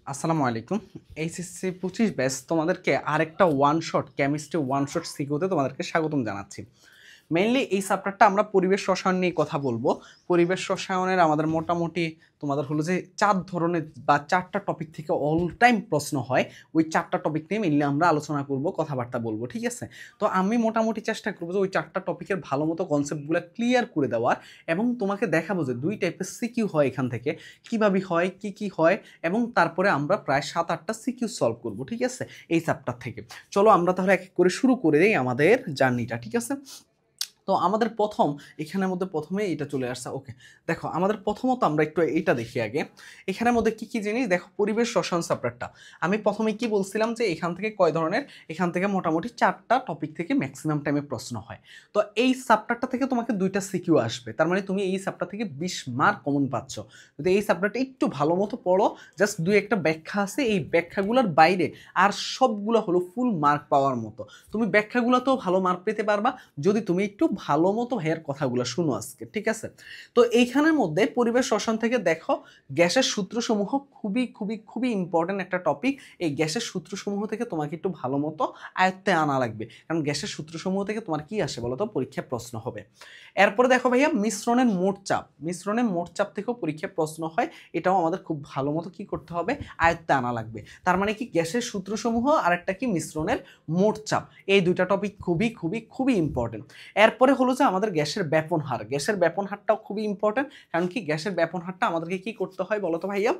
আসসালামু আলাইকুম। HSC 25 batch তোমাদেরকে আরেকটা one shot chemistry one shot সিকিউতে তোমাদেরকে স্বাগতম জানাচ্ছি। মেইনলি এই চ্যাপ্টারটা আমরা পরিবেশ রসায়ন নিয়ে কথা বলবো। পরিবেশ রসায়নের আমাদের মোটামুটি তোমাদের হলো যে 4 ধরনের বা 4টা টপিক থেকে অল টাইম প্রশ্ন হয়। ওই 4টা টপিক নিয়ে মেইনলি আমরা আলোচনা করব, কথাবার্তা বলবো, ঠিক আছে? তো আমি মোটামুটি চেষ্টা করবো যে ওই 4টা টপিকের ভালো মতো কনসেপ্টগুলো ক্লিয়ার করে দেওয়ার এবং তোমাকে দেখাবো যে দুই টাইপের সিকিউ হয় এখান থেকে, কীভাবে হয়, কি হয়, এবং তারপরে আমরা প্রায় 7-8টা সিকিউ সলভ করব, ঠিক আছে, এই চ্যাপ্টার থেকে। চলো আমরা তাহলে এক এক করে শুরু করে দিই আমাদের জার্নিটা, ঠিক আছে? তো আমাদের প্রথম এখানের মধ্যে প্রথমে এটা চলে আসছে। ওকে, দেখো আমাদের প্রথমত আমরা একটু এইটা দেখি আগে। এখানের মধ্যে কি কি জিনিস দেখো, পরিবেশ রসায়ন চ্যাপ্টারটা আমি প্রথমে কি বলছিলাম যে এখান থেকে কয় ধরনের, এখান থেকে মোটামুটি 4টা টপিক থেকে ম্যাক্সিমাম টাইমে প্রশ্ন হয়। তো এই চ্যাপ্টারটা থেকে তোমাকে 2টা সিকিউ আসবে, তার মানে তুমি এই চ্যাপ্টার থেকে 20 মার্ক কমন পাচ্ছ। যদি এই চ্যাপ্টারটা একটু ভালো মতো পড়ো, জাস্ট দুই একটা ব্যাখ্যা আছে, এই ব্যাখ্যাগুলোর বাইরে আর সবগুলো হলো ফুল মার্ক পাওয়ার মতো। তুমি ব্যাখ্যাগুলোতেও ভালো মার্ক পেতে পারবা যদি তুমি একটু ভালো মতো ভাইয়ের কথাগুলো শুনো আজকে, ঠিক আছে? তো এইখানের মধ্যে পরিবেশ রসায়ন থেকে দেখো গ্যাসের সূত্রসমূহ খুবই খুবই খুবই ইম্পর্টেন্ট একটা টপিক। এই গ্যাসের সূত্রসমূহ থেকে তোমাকে একটু ভালো মতো আয়ত্তে আনা লাগবে, কারণ গ্যাসের সূত্রসমূহ থেকে তোমার কি আসে বলো তো, পরীক্ষায় প্রশ্ন হবে। এরপরে দেখো ভাইয়া মিশ্রণের মোট চাপ, মিশ্রণের মোট চাপ থেকেও পরীক্ষায় প্রশ্ন হয়। এটাও আমাদের খুব ভালো মতো কি করতে হবে, আয়ত্তে আনা লাগবে। তার মানে কি গ্যাসের সূত্রসমূহ আর একটা কি মিশ্রণের মোট চাপ, এই দুইটা টপিক খুবই খুবই খুবই ইম্পর্টেন্ট। এরপরে হলো যে আমাদের গ্যাসের ব্যাপন হার, গ্যাসের ব্যাপন হারটাও খুবই ইম্পর্টেন্ট, কারণ কি গ্যাসের ব্যাপন হারটা আমাদেরকে কি করতে হয় বলতো ভাইয়া,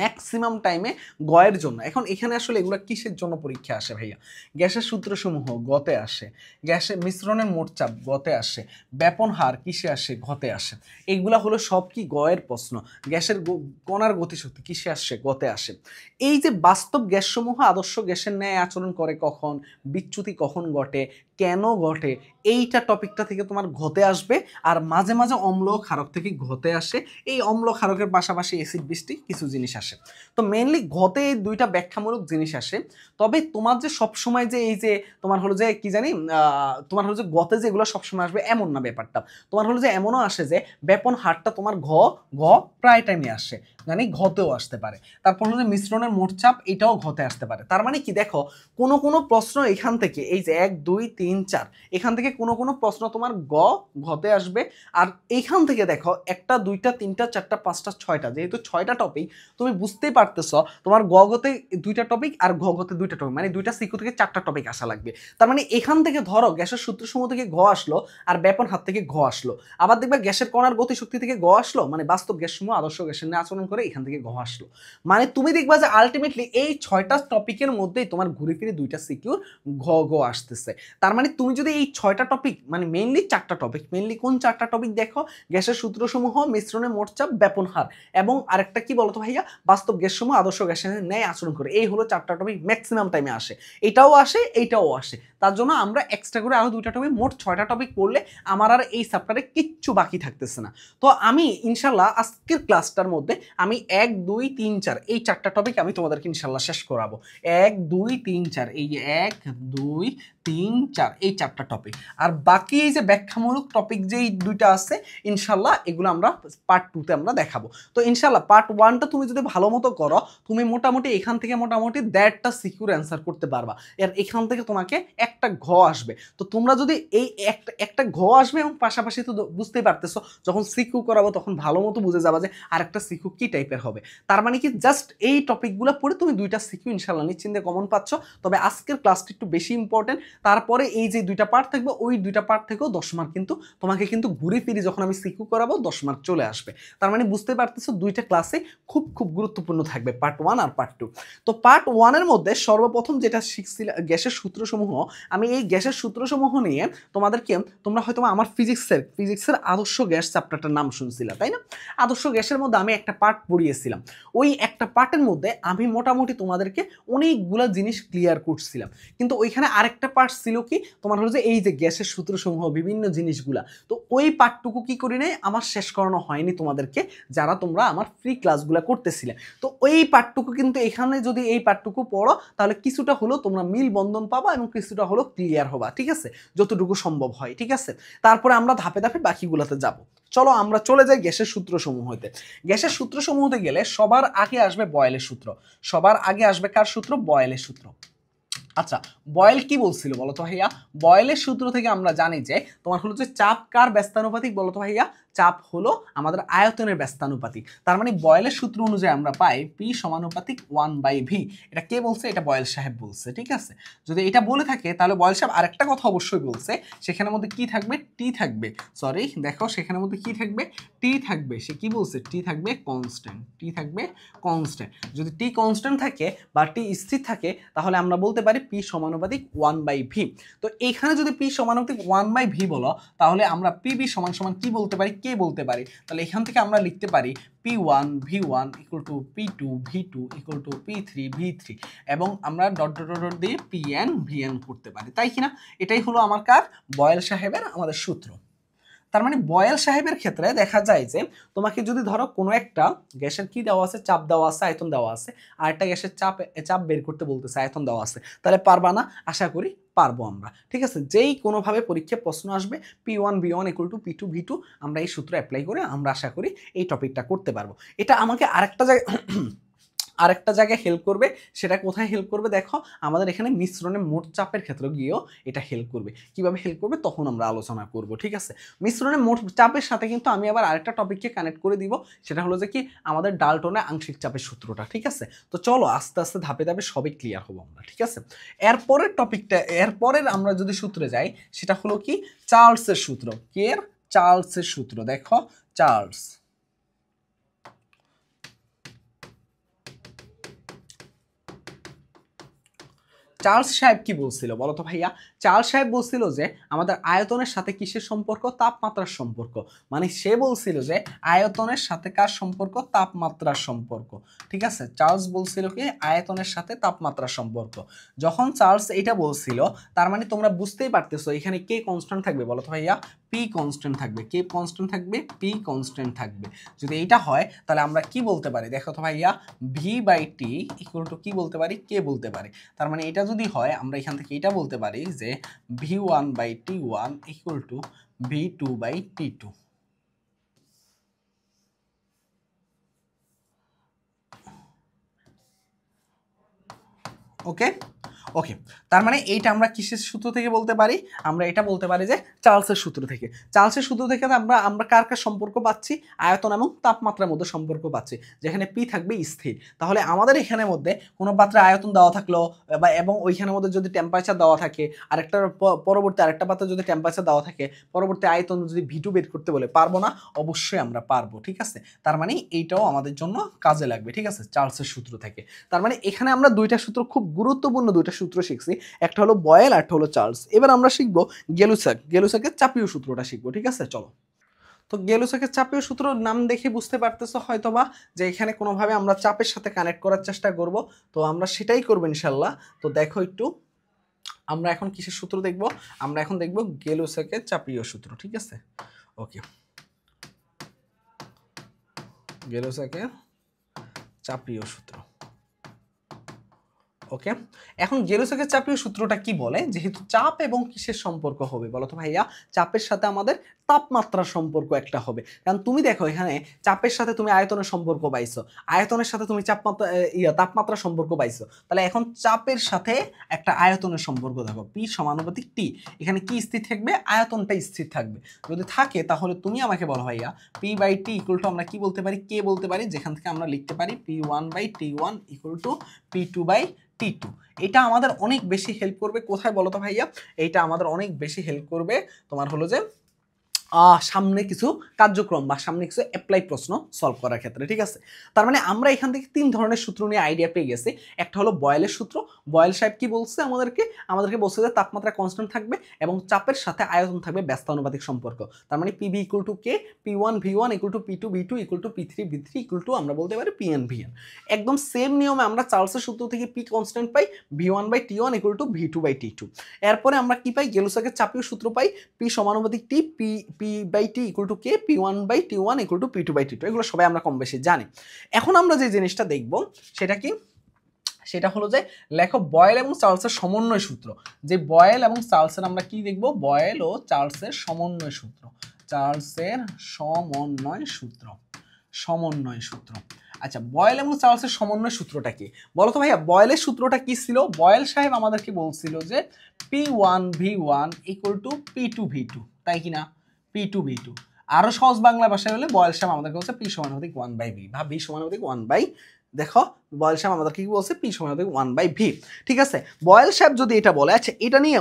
ম্যাক্সিমাম টাইমে গয়ের জন্য। এখন এখানে আসলে এগুলো কিসের জন্য পরীক্ষা আসে ভাইয়া, গ্যাসের সূত্রসমূহ গতে আসে, গ্যাসের মিশ্রণের মোট চাপ গতে আসে, ব্যাপন হার কিসে আসে, ঘতে আসে। এইগুলা হলো সব কি গয়ের প্রশ্ন। গ্যাসের কণার গতিশক্তি কিসে আসে, গতে আসে। এই যে বাস্তব গ্যাসসমূহ আদর্শ গ্যাসের ন্যায় আচরণ করে কখন, বিচ্যুতি কখন ঘটে, কেন ঘটে, এইটা টপিকটা থেকে তোমার ঘতে আসবে। আর মাঝে মাঝে অম্ল ক্ষারক থেকে ঘতে আসে, এই অম্ল ক্ষারকের পাশাপাশি অ্যাসিড বৃষ্টি কিছু জিনিস আসে। তো মেইনলি ঘতে এই দুইটা ব্যাখ্যামূলক জিনিস আসে। তবে তোমার যে সবসময় যে এই যে তোমার হলো যে কি জানি তোমার হলো যে গতে যেগুলো সবসময় আসবে এমন না ব্যাপারটা। তোমার হলো যে এমনও আসে যে ব্যাপন হারটা তোমার ঘ প্রায় টাইমে আসে, মানে ঘতেও আসতে পারে। তারপর হলো যে মিশ্রণের মোট চাপ, এটাও ঘতে আসতে পারে। তার মানে কি দেখো, কোনো কোনো প্রশ্ন এখান থেকে এই যে 1 2 3 4 এখান থেকে কোনো কোনো প্রশ্ন তোমার ঘতে আসবে। আর এইখান থেকে দেখো 1টা 2টা 3টা 4টা 5টা 6টা, যেহেতু 6টা টপিক, তুমি বুঝতেই পারতেছ তোমার গতে 2টা টপিক আর ঘতে 2টা টপিক, মানে 2টা সিকিউ থেকে 4টা টপিক আসা লাগবে। তার মানে এখান থেকে ধরো গ্যাসের সূত্রসমূহ থেকে আসলো আর ব্যাপন হাত থেকে আসলো, আবার দেখবে গ্যাসের কণার গতিশক্তি থেকে আসলো, মানে বাস্তব গ্যাসসমূহ আদর্শ গ্যাসের নিয়ে আচরণ করে এখান থেকে আসলো। মানে তুমি দেখবা যে আলটিমেটলি এই 6টা টপিকের মধ্যেই তোমার ঘুরে ফিরে 2টা সিকিউর ঘ আসতেছে। তার মানে তুমি যদি এই 6টা টপিক, মানে মেইনলি 4টা টপিক, মেইনলি কোন 4টা টপিক দেখো, গ্যাসের সূত্রসমূহ, মিশ্রণের মোট চাপ, ব্যাপন হার, এবং আরেকটা কি বলতো ভাইয়া, বাস্তব গ্যাসসমূহ আদর্শ গ্যাসের ন্যায় আচরণ করে। এই হলো 4টা টপিক ম্যাক্সিমাম টাইমে আসে, এটাও আসে এইটাও আসে। তার জন্য আমরা এক্সট্রা করে আরো 2টা টপিক, মোট 6টা টপিক পড়লে আমার আর এই চ্যাপ্টারে কিচ্ছু বাকি থাকতেছে না। তো আমি ইনশাল্লাহ আজকের ক্লাসটার মধ্যে আমি 1 2 3 4 এই 4টা টপিক আমি তোমাদেরকে ইনশাল্লাহ শেষ করাবো। 1 2 3 4, এই যে 1 2 3 4 এই 4টা টপিক। আর বাকি এই যে ব্যাখ্যামূলক টপিক যেই 2টা আছে, ইনশাল্লাহ এগুলো আমরা পার্ট 2তে আমরা দেখাবো। তো ইনশাল্লাহ পার্ট 1টা তুমি যদি ভালো মতো করো, তুমি মোটামুটি এখান থেকে মোটামুটি 1.5টা সিকিউর অ্যান্সার করতে পারবা। এর এখান থেকে তোমাকে একটা আসবে। তো তোমরা যদি এই একটা আসবে, এবং পাশাপাশি তো বুঝতেই পারতেছো যখন সিকিউ করাবো তখন ভালো মতো বুঝে যাবা যে আরেকটা সিকিউ কি টাইপের হবে। তার মানে কি জাস্ট এই টপিকগুলো পড়ে তুমি 2টা সিকিউ ইনশাল্লাহ নিশ্চিন্তে কমন পাচ্ছ। তবে আজকের ক্লাসটা একটু বেশি ইম্পর্টেন্ট। তারপরে এই যে 2টা পার্ট থাকবে, ওই 2টা পার্ট থেকেও 10 মার্ক কিন্তু তোমাকে কিন্তু ঘুরে ফিরে যখন আমি সিকিউ করাবো 10 মার্ক চলে আসবে। তার মানে বুঝতে পারতেছো 2টা ক্লাসে খুব খুব গুরুত্বপূর্ণ থাকবে, পার্ট 1 আর পার্ট 2। তো পার্ট 1 এর মধ্যে সর্বপ্রথম যেটা শিখছিলাম গ্যাসের সূত্রসমূহ, আমি এই গ্যাসের সূত্রসমূহ নিয়ে তোমাদেরকে, তোমরা হয়তো আমার ফিজিক্সের আদর্শ গ্যাস চ্যাপ্টারটার নাম শুনছিলা, তাই না? আদর্শ গ্যাসের মধ্যে আমি একটা পার্ট পড়িয়েছিলাম। ওই একটা পার্টের মধ্যে আমি মোটামুটি তোমাদেরকে অনেকগুলা জিনিস ক্লিয়ার করছিলাম। কিন্তু ওইখানে আরেকটা পার্ট ছিল কি, তোমার হলো যে এই যে গ্যাসের সূত্রসমূহ বিভিন্ন জিনিসগুলা, তো ওই পার্টটুকু কি করি নাই, আমার শেষ করানো হয়নি তোমাদেরকে, যারা তোমরা আমার ফ্রি ক্লাসগুলো করতেছিলে। তো ওই পার্টটুকু কিন্তু এখানে যদি এই পার্টটুকু পড়ো, তাহলে কিছুটা হলো তোমরা মিল বন্ধন পাবা এবং কিছুটা হলো ক্লিয়ার হবা, ঠিক আছে, যতটুকু সম্ভব হয়, ঠিক আছে। তারপরে আমরা ধাপে ধাপে বাকিগুলোতে যাব। চলো আমরা চলে যাই গ্যাসের সূত্রসমূহ হতে। গ্যাসের সূত্রসমূহ হতে গেলে সবার আগে আসবে বয়েলের সূত্র। সবার আগে আসবে কার সূত্র? বয়েলের সূত্র। আচ্ছা, বয়েল কি বলছিল বলো তো ভাইয়া? বয়েলের সূত্র থেকে আমরা জানি যে তোমার হলো যে চাপ কার ব্যস্তানুপাতিক বলো তো ভাইয়া? চাপ হলো আমাদের আয়তনের ব্যস্তানুপাতিক। তার মানে বয়েলের সূত্র অনুযায়ী আমরা পাই পি সমানুপাতিক 1/v। এটা কে বলছে? এটা বয়েল সাহেব বলছে, ঠিক আছে? যদি এটা বলে থাকে তাহলে বয়েল সাহেব আরেকটা কথা অবশ্যই বলছে, সেখানের মধ্যে কি থাকবে? টি থাকবে। সরি দেখো, সেখানের মধ্যে কি থাকবে? টি থাকবে। সে কি বলছে? টি থাকবে কনস্ট্যান্ট। টি থাকবে কনস্ট্যান্ট। যদি টি কনস্ট্যান্ট থাকে বা টি স্থির থাকে তাহলে আমরা বলতে পারি পি সমানুপাতিক 1/v। তো এইখানে যদি পি সমানুপাতিক 1/v বলো তাহলে আমরা পিবি সমান সমান কি বলতে পারি? কে বলতে পারি? তাহলে এখান থেকে আমরা লিখতে পারি P1 V1 equal to P2 V2 equal to P3 V3 এবং আমরা ডট ডট ডট দিয়ে Pn Vn করতে পারি, তাই কিনা? এটাই হলো আমার কার? বয়েল সাহেবের আমাদের সূত্র। তার মানে বয়েল সাহেবের ক্ষেত্রে দেখা যায় যে তোমাকে যদি ধরো কোনো একটা গ্যাসের কি দেওয়া আছে? চাপ দেওয়া আছে, আয়তন দেওয়া আছে, আর একটা গ্যাসের চাপ বের করতে বলতেছে, আয়তন দেওয়া আছে, তাহলে পারবা না? আশা করি পারবো আমরা, ঠিক আছে? যেই কোনোভাবে পরীক্ষায় প্রশ্ন আসবে P1 V1 equal to P2 V2, আমরা এই সূত্র অ্যাপ্লাই করে আমরা আশা করি এই টপিকটা করতে পারবো। এটা আমাকে আরেকটা জায়গায় হেল্প করবে। সেটা কোথায় হেল্প করবে? দেখো, আমাদের এখানে মিশ্রণের মোট চাপের ক্ষেত্রে গিয়েও এটা হেল্প করবে। কিভাবে হেল্প করবে তখন আমরা আলোচনা করব, ঠিক আছে? মিশ্রণের মোট চাপের সাথে কিন্তু আমি আবার আরেকটা টপিককে কানেক্ট করে দিব, সেটা হলো যে কি আমাদের ডাল্টনের আংশিক চাপের সূত্রটা, ঠিক আছে? তো চলো আস্তে আস্তে ধাপে ধাপে সবই ক্লিয়ার হবো আমরা, ঠিক আছে? এরপরের আমরা যদি সূত্রে যাই, সেটা হলো কি চার্লসের সূত্র। চার্লসের সূত্র। দেখো, চার্লস সাহেব কি বলছিল বলো তো ভাইয়া? চার্লস সাহেব বলছিল যে আমাদের আয়তনের সাথে কিসের সম্পর্ক? তাপমাত্রার সম্পর্ক। মানে সে বলছিল যে আয়তনের সাথে কার সম্পর্ক? তাপমাত্রার সম্পর্ক, ঠিক আছে? চার্লস বলছিল কি আয়তনের সাথে তাপমাত্রার সম্পর্ক। যখন চার্লস এটা বলছিল, তার মানে তোমরা বুঝতেই পারতেছো এখানে কে কনস্ট্যান্ট থাকবে বলো তো ভাইয়া? পি কনস্ট্যান্ট থাকবে। কে কনস্ট্যান্ট থাকবে? পি কনস্ট্যান্ট থাকবে। যদি এটা হয় তাহলে আমরা কি বলতে পারি? দেখো তো ভাইয়া, V/T ইকুয়াল টু কি বলতে পারি? কে বলতে পারি। তার মানে এটা যদি হয় আমরা এখান থেকে এটা বলতে পারি যে V1/T1 ইকুয়াল টু V2/T2। ওকে ওকে, তার মানে এইটা আমরা কিসের সূত্র থেকে বলতে পারি? আমরা এটা বলতে পারি যে চার্লসের সূত্র থেকে। চার্লসের সূত্র থেকে আমরা কার কার সম্পর্ক পাচ্ছি? আয়তন এবং তাপমাত্রার মধ্যে সম্পর্ক পাচ্ছি, যেখানে পি থাকবে স্থির। তাহলে আমাদের এখানের মধ্যে কোনো পাত্রে আয়তন দেওয়া থাকলো বা এবং ওইখানের মধ্যে যদি টেম্পারেচার দেওয়া থাকে, পরবর্তী আরেকটা পাত্রে যদি টেম্পারেচার দেওয়া থাকে, পরবর্তী আয়তন যদি V2 বের করতে বলে, পারবো না? অবশ্যই আমরা পারবো, ঠিক আছে? তার মানে এইটাও আমাদের জন্য কাজে লাগবে, ঠিক আছে? চার্লসের সূত্র থেকে। তার মানে এখানে আমরা দুইটা সূত্র, খুব গুরুত্বপূর্ণ দুইটা সূত্র শিখছি, একটা হলো বয়েল আর একটা হলো চার্লস। এবার আমরা শিখবো গেলুসাকের চাপীয় সূত্রটা শিখবো, ঠিক আছে? চলো। তো গেলুসাকের চাপীয় সূত্র নাম দেখে বুঝতে পারতেছো হয়তোবা যে এখানে কোনোভাবে আমরা চাপের সাথে কানেক্ট করার চেষ্টা করব। তো আমরা সেটাই করবো ইনশাল্লাহ। তো দেখো একটু, আমরা এখন কিসের সূত্র দেখব? আমরা এখন দেখব গেলুসাকের চাপীয় সূত্র, ঠিক আছে? ওকে, গেলুসাকের চাপীয় সূত্র। ওকে, এখন গেলুসাকের চাপীয় সূত্রটা কি বলে? যেহেতু চাপ এবং কিসের সম্পর্ক হবে বলো তো ভাইয়া? চাপের সাথে আমাদের তাপমাত্রার সম্পর্ক একটা হবে। কারণ তুমি দেখো এখানে চাপের সাথে তুমি আয়তনের সম্পর্ক পাইছো, আয়তনের সাথে তুমি তাপমাত্রার সম্পর্ক পাইছো। তাহলে এখন চাপের সাথে একটা আয়তনের সম্পর্ক দেখো, পি সমানুপাতিক টি। এখানে কি স্থির থাকবে? আয়তনটা স্থির থাকবে। যদি থাকে তাহলে তুমি আমাকে বলো ভাইয়া P/T ইকুয়াল টু আমরা কি বলতে পারি? কে বলতে পারি? যেখান থেকে আমরা লিখতে পারি P1/T1 ইকুয়াল টু P2/T2। এটা আমাদের অনেক বেশি হেল্প করবে কোথায় বলো তো ভাইয়া? এইটা আমাদের অনেক বেশি হেল্প করবে তোমার হলো যে সামনে কিছু কার্যক্রম বা সামনে কিছু অ্যাপ্লাই প্রশ্ন সলভ করার ক্ষেত্রে, ঠিক আছে? তার মানে আমরা এখান থেকে তিন ধরনের সূত্র নিয়ে আইডিয়া পেয়ে গেছি। একটা হলো বয়েলের সূত্র। বয়েল সাহেব কি বলছে আমাদেরকে বলছে যে তাপমাত্রা কনস্ট্যান্ট থাকবে এবং চাপের সাথে আয়তন থাকবে ব্যস্তানুপাতিক সম্পর্ক। তার মানে PV equal to K, P1 V1 equal to P2 V2 equal to P3 V3 equal to আমরা বলতে পারি Pn Vn। একদম সেম নিয়মে আমরা চার্লসের সূত্র থেকে P constant pi, V1/T1 equal to V2/T2। এরপরে আমরা কি পাই? গেলুসাকের চাপীয় সূত্র পাই, P সমানুপাতিক T, P/T equal to K, P1/T1 equal to P2/T2। এগুলো সবাই আমরা কম বেশি জানি। এখন আমরা যে জিনিসটা দেখব সেটা কি? সেটা হলো যে লেখো বয়েল এবং চার্লসের সমন্বয় সূত্র। যে বয়েল এবং চার্লসের আমরা কি দেখব? বয়েল ও চার্লসের সমন্বয় সূত্র। চার্লসের সমন্বয় সূত্র। সমন্বয় সূত্র। আচ্ছা, বয়েল এবং চার্লসের সমন্বয় সূত্রটা কি বলো তো ভাইয়া? বয়েলের সূত্রটা কি ছিল? বয়েল সাহেব আমাদেরকে বলছিল যে P1V1 ইকুয়াল টু P2V2, তাই কিনা? P2V2 আরো সহজ বাংলা ভাষায় হলে বয়েল সাহেব আমাদেরকে বলছে P সমানুপাতিক 1/V, বা V সমানুপাতিক 1/, দেখো বয়েল সাহেব আমাদেরকে কি বলছে? P সমানুপাতিক 1/V। ঠিক আছে, বয়েল সাহেব যদি এটা বলে, আচ্ছা এটা নিয়ে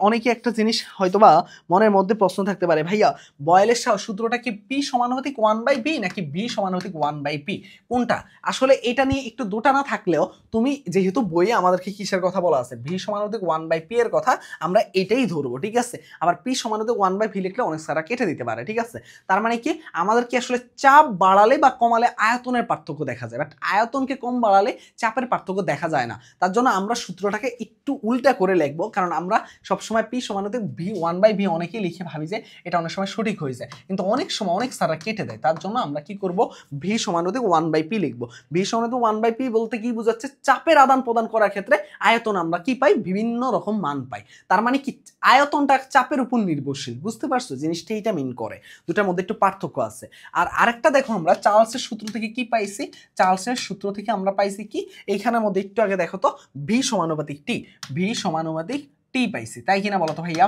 অনেকে একটা জিনিস হয়তোবা মনের মধ্যে প্রশ্ন থাকতে পারে, ভাইয়া বয়েলের সূত্রটা কি P সমানুপাতিক 1/V নাকি V সমানুপাতিক 1/P, কোনটা? আসলে এটা নিয়ে একটু দুটা না থাকলেও তুমি যেহেতু বইয়ে আমাদেরকে কিসের কথা বলা আছে, V সমানুপাতিক 1/P এর কথা, আমরা এটাই ধরবো। ঠিক আছে, আবার P সমানুপাতিক 1/V লিখলে অনেক সারা কেটে দিতে পারে। ঠিক আছে, তার মানে কি আমাদের কি আসলে চাপ বাড়ালে বা কমালে আয়তনের পার্থক্য দেখা যায়, বাট আয়তনকে কম বাড়ালে চাপের পার্থক্য দেখা যায় না। তার জন্য আমরা সূত্রটাকে একটু উল্টা করে লিখবো, কারণ আমরা সবসময় P সমানুপাতিক V 1/V অনেকেই লিখে ভাবি যে এটা অনেক সময় সঠিক হয়ে যায়, কিন্তু অনেক সময় অনেক সারা কেটে দেয়। তার জন্য আমরা কি করব? V সমানুপাতিক 1/P লিখবো। V সমানুপাতিক 1/P বলতে কি বোঝাচ্ছে? চাপের আদান প্রদান করার ক্ষেত্রে আয়তন আমরা কি পাই? বিভিন্ন রকম মান পাই। তার মানে কি আয়তনটা চাপের উপর নির্ভরশীল। বুঝতে পারছো জিনিসটা? এটা মিন করে, দুটার মধ্যে একটু পার্থক্য আছে। আর আরেকটা দেখো, আমরা চার্লসের সূত্র থেকে কি পাইছি? চার্লসের সূত্র থেকে আমরা পাইছি কি, এইখানের মধ্যে একটু আগে দেখো তো, V সমানুপাতিক T, V সমানুপাতিক T পাইছি, তাই কিনা বলো তো ভাইয়া?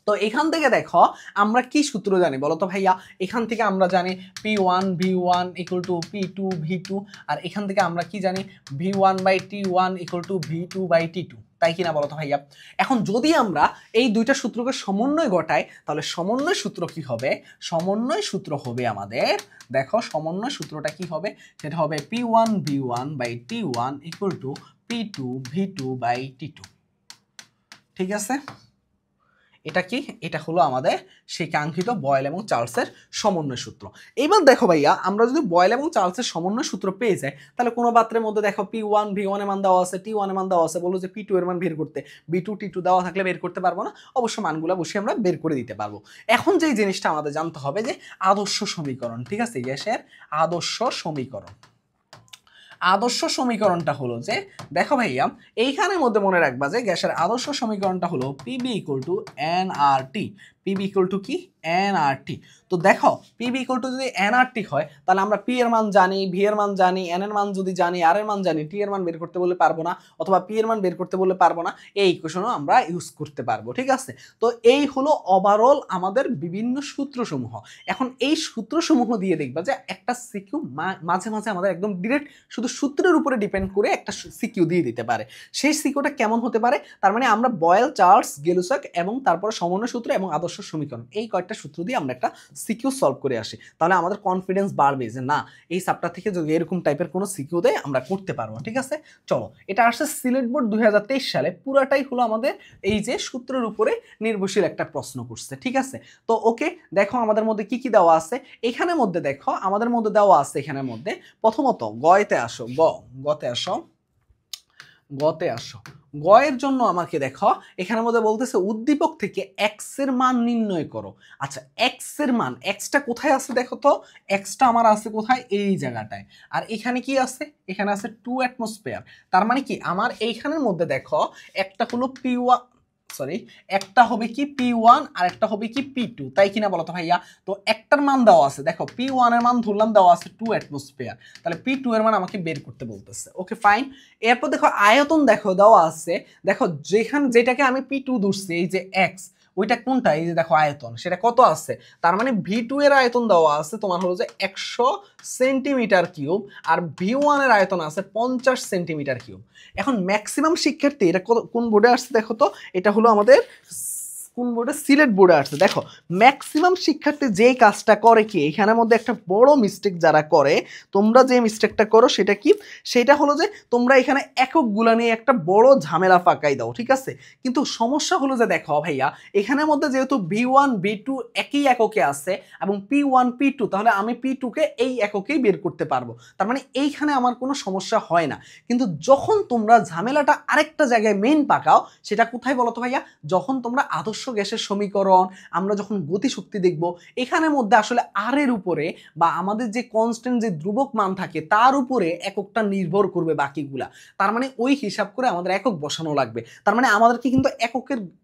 তো এখান থেকে দেখো আমরা কি সূত্র জানি বলো তো ভাইয়া? এখান থেকে আমরা জানি P1V1 ইকুয়াল টু P2V2, আর এখান থেকে আমরা কি জানি? V1/T1 ইকুয়াল টু V2/T2, তাই কিনা বলো তো ভাইয়া? এখন যদি আমরা এই দুইটা সূত্রকে সমন্বয় ঘটাই, তাহলে সমন্বয় সূত্র কি হবে? সমন্বয় সূত্র হবে আমাদের, দেখো সমন্বয় সূত্রটা কি হবে? সেটা হবে P1V1/T1 ইকুয়াল টু P2V2/T2। ঠিক আছে, এটা কি? এটা হলো আমাদের সেই কাঙ্ক্ষিত বয়েল এবং চার্লসের সমন্বয় সূত্র। এবার দেখো ভাইয়া, আমরা যদি বয়েল এবং চার্লসের সমন্বয় সূত্র পেয়ে যাই, তাহলে কোনো পাত্রের মধ্যে দেখো P1V1 এর মান দেওয়া আছে, T1 এর মান দেওয়া আছে, বলো যে P2 এর মান বের করতে, B2T2 দেওয়া থাকলে বের করতে পারবো না? অবশ্য মানগুলো বসে আমরা বের করে দিতে পারবো। এখন যেই জিনিসটা আমাদের জানতে হবে যে আদর্শ সমীকরণ। ঠিক আছে, গ্যাসের আদর্শ সমীকরণ। আদর্শ সমীকরণটা হলো যে, দেখো ভাইয়া এইখানের মধ্যে মনে রাখবা যে গ্যাসের আদর্শ সমীকরণটা হলো PB equal to nRT। PB equal to কি? nRT। তো দেখো PB ইকুয়াল টু যদি nRT হয়, তাহলে আমরা P এর মান জানি, V এর মান জানি, N এর মান যদি জানি, R এর মান জানি, T এর মান বের করতে বললে পারবো না, অথবা P এর মান বের করতে বললে পারবো না, এই ইকুয়েশনও আমরা ইউজ করতে পারবো। ঠিক আছে, তো এই হলো ওভারঅল আমাদের বিভিন্ন সূত্রসমূহ। এখন এই সূত্রসমূহ দিয়ে দেখবা যে একটা সিকিউ মাঝে মাঝে আমাদের একদম ডিরেক্ট শুধু সূত্রের উপরে ডিপেন্ড করে একটা সিকিউ দিয়ে দিতে পারে। সেই সিকিউটা কেমন হতে পারে? তার মানে আমরা বয়েল, চার্লস, গেলুসাক এবং তারপরে সমন্বয় সূত্র এবং আদর্শ সমীকরণ, এই কয়েকটা সূত্র দিয়ে আমরা একটা সিকিউ সলভ করে আসি, তাহলে আমাদের কনফিডেন্স বাড়বে যে না, এই চ্যাপ্টার থেকে যদি এরকম টাইপের কোনো সিকিউ দেয় আমরা করতে পারবো। ঠিক আছে, চলো, এটা আসছে সিলেট বোর্ড 2023 সালে, পুরাটাই হলো আমাদের এই যে সূত্রের উপরে নির্ভরশীল একটা প্রশ্ন করছে। ঠিক আছে, তো ওকে, দেখো আমাদের মধ্যে কি কি দেওয়া আছে এখানের মধ্যে। দেখো আমাদের মধ্যে দেওয়া আছে এখানের মধ্যে, প্রথমত গতে আসো, গতে আসো। গয়ের জন্য আমাকে দেখো এখানের মধ্যে বলতেছে উদ্দীপক থেকে এক্স এর মান নির্ণয় করো। আচ্ছা, এক্স এর মান, এক্সটা কোথায় আছে দেখো তো? এক্সটা আমার আছে কোথায়? এই জায়গাটায়। আর এখানে কি আছে? এখানে আছে 2 অ্যাটমসফিয়ার। তার মানে কি আমার এইখানের মধ্যে দেখো একটা হলো একটা হবে কি P1 আর একটা হবে কি P2, তাই কিনা বলো তো ভাইয়া? তো একটার মান দেওয়া আছে, দেখো P1 এর মান ধরলাম দেওয়া আছে 2 অ্যাটমসফিয়ার, তাহলে P2 এর মান আমাকে বের করতে বলতেছে। Okay fine. এরপর দেখো আয়তন, দেখো দেওয়া আছে, দেখো যেটাকে আমি P2 ধরছি, এই যে x, ওইটা কোনটা? এই যে দেখো আয়তন, সেটা কত আছে? তার মানে V2 এর আয়তন দেওয়া আছে তোমার হলো যে 100 সেন্টিমিটার কিউব, আর V1 এর আয়তন আছে 50 সেন্টিমিটার কিউব। এখন ম্যাক্সিমাম শিক্ষার্থী, এটা কোন বোর্ডে আসছে দেখো তো? এটা হলো আমাদের কোন বোর্ডে? সিলেট বোর্ডে আসছে। দেখো ম্যাক্সিমাম শিক্ষার্থী যেই কাজটা করে কি, এখানের মধ্যে একটা বড় মিস্টেক যারা করে, তোমরা যে মিস্টেকটা করো সেটা কি? সেটা হলো যে তোমরা এখানে এককগুলা নিয়ে একটা বড় ঝামেলা পাকাই দাও। ঠিক আছে, কিন্তু সমস্যা হলো যে দেখো ভাইয়া, এখানের মধ্যে যেহেতু V1 V2 একই এককে আছে এবং P1 P2, তাহলে আমি P2 কে এই এককেই বের করতে পারবো। তার মানে এইখানে আমার কোনো সমস্যা হয় না। কিন্তু যখন তোমরা ঝামেলাটা আরেকটা জায়গায় মেইন পাকাও, সেটা কোথায় বলো তো ভাইয়া? যখন তোমরা আদর্শ গ্যাসের সমীকরণ, আমরা যখন গতিশক্তি দেখব, এখানের মধ্যে আসলে আর এর উপরে বা আমাদের যে কনস্ট্যান্ট যে ধ্রুবক মান থাকে তার উপরে এককটা নির্ভর করবে বাকিগুলা। তার মানে ওই হিসাব করে আমাদের একক বসানো লাগবে। তার মানে আমাদেরকে কিন্তু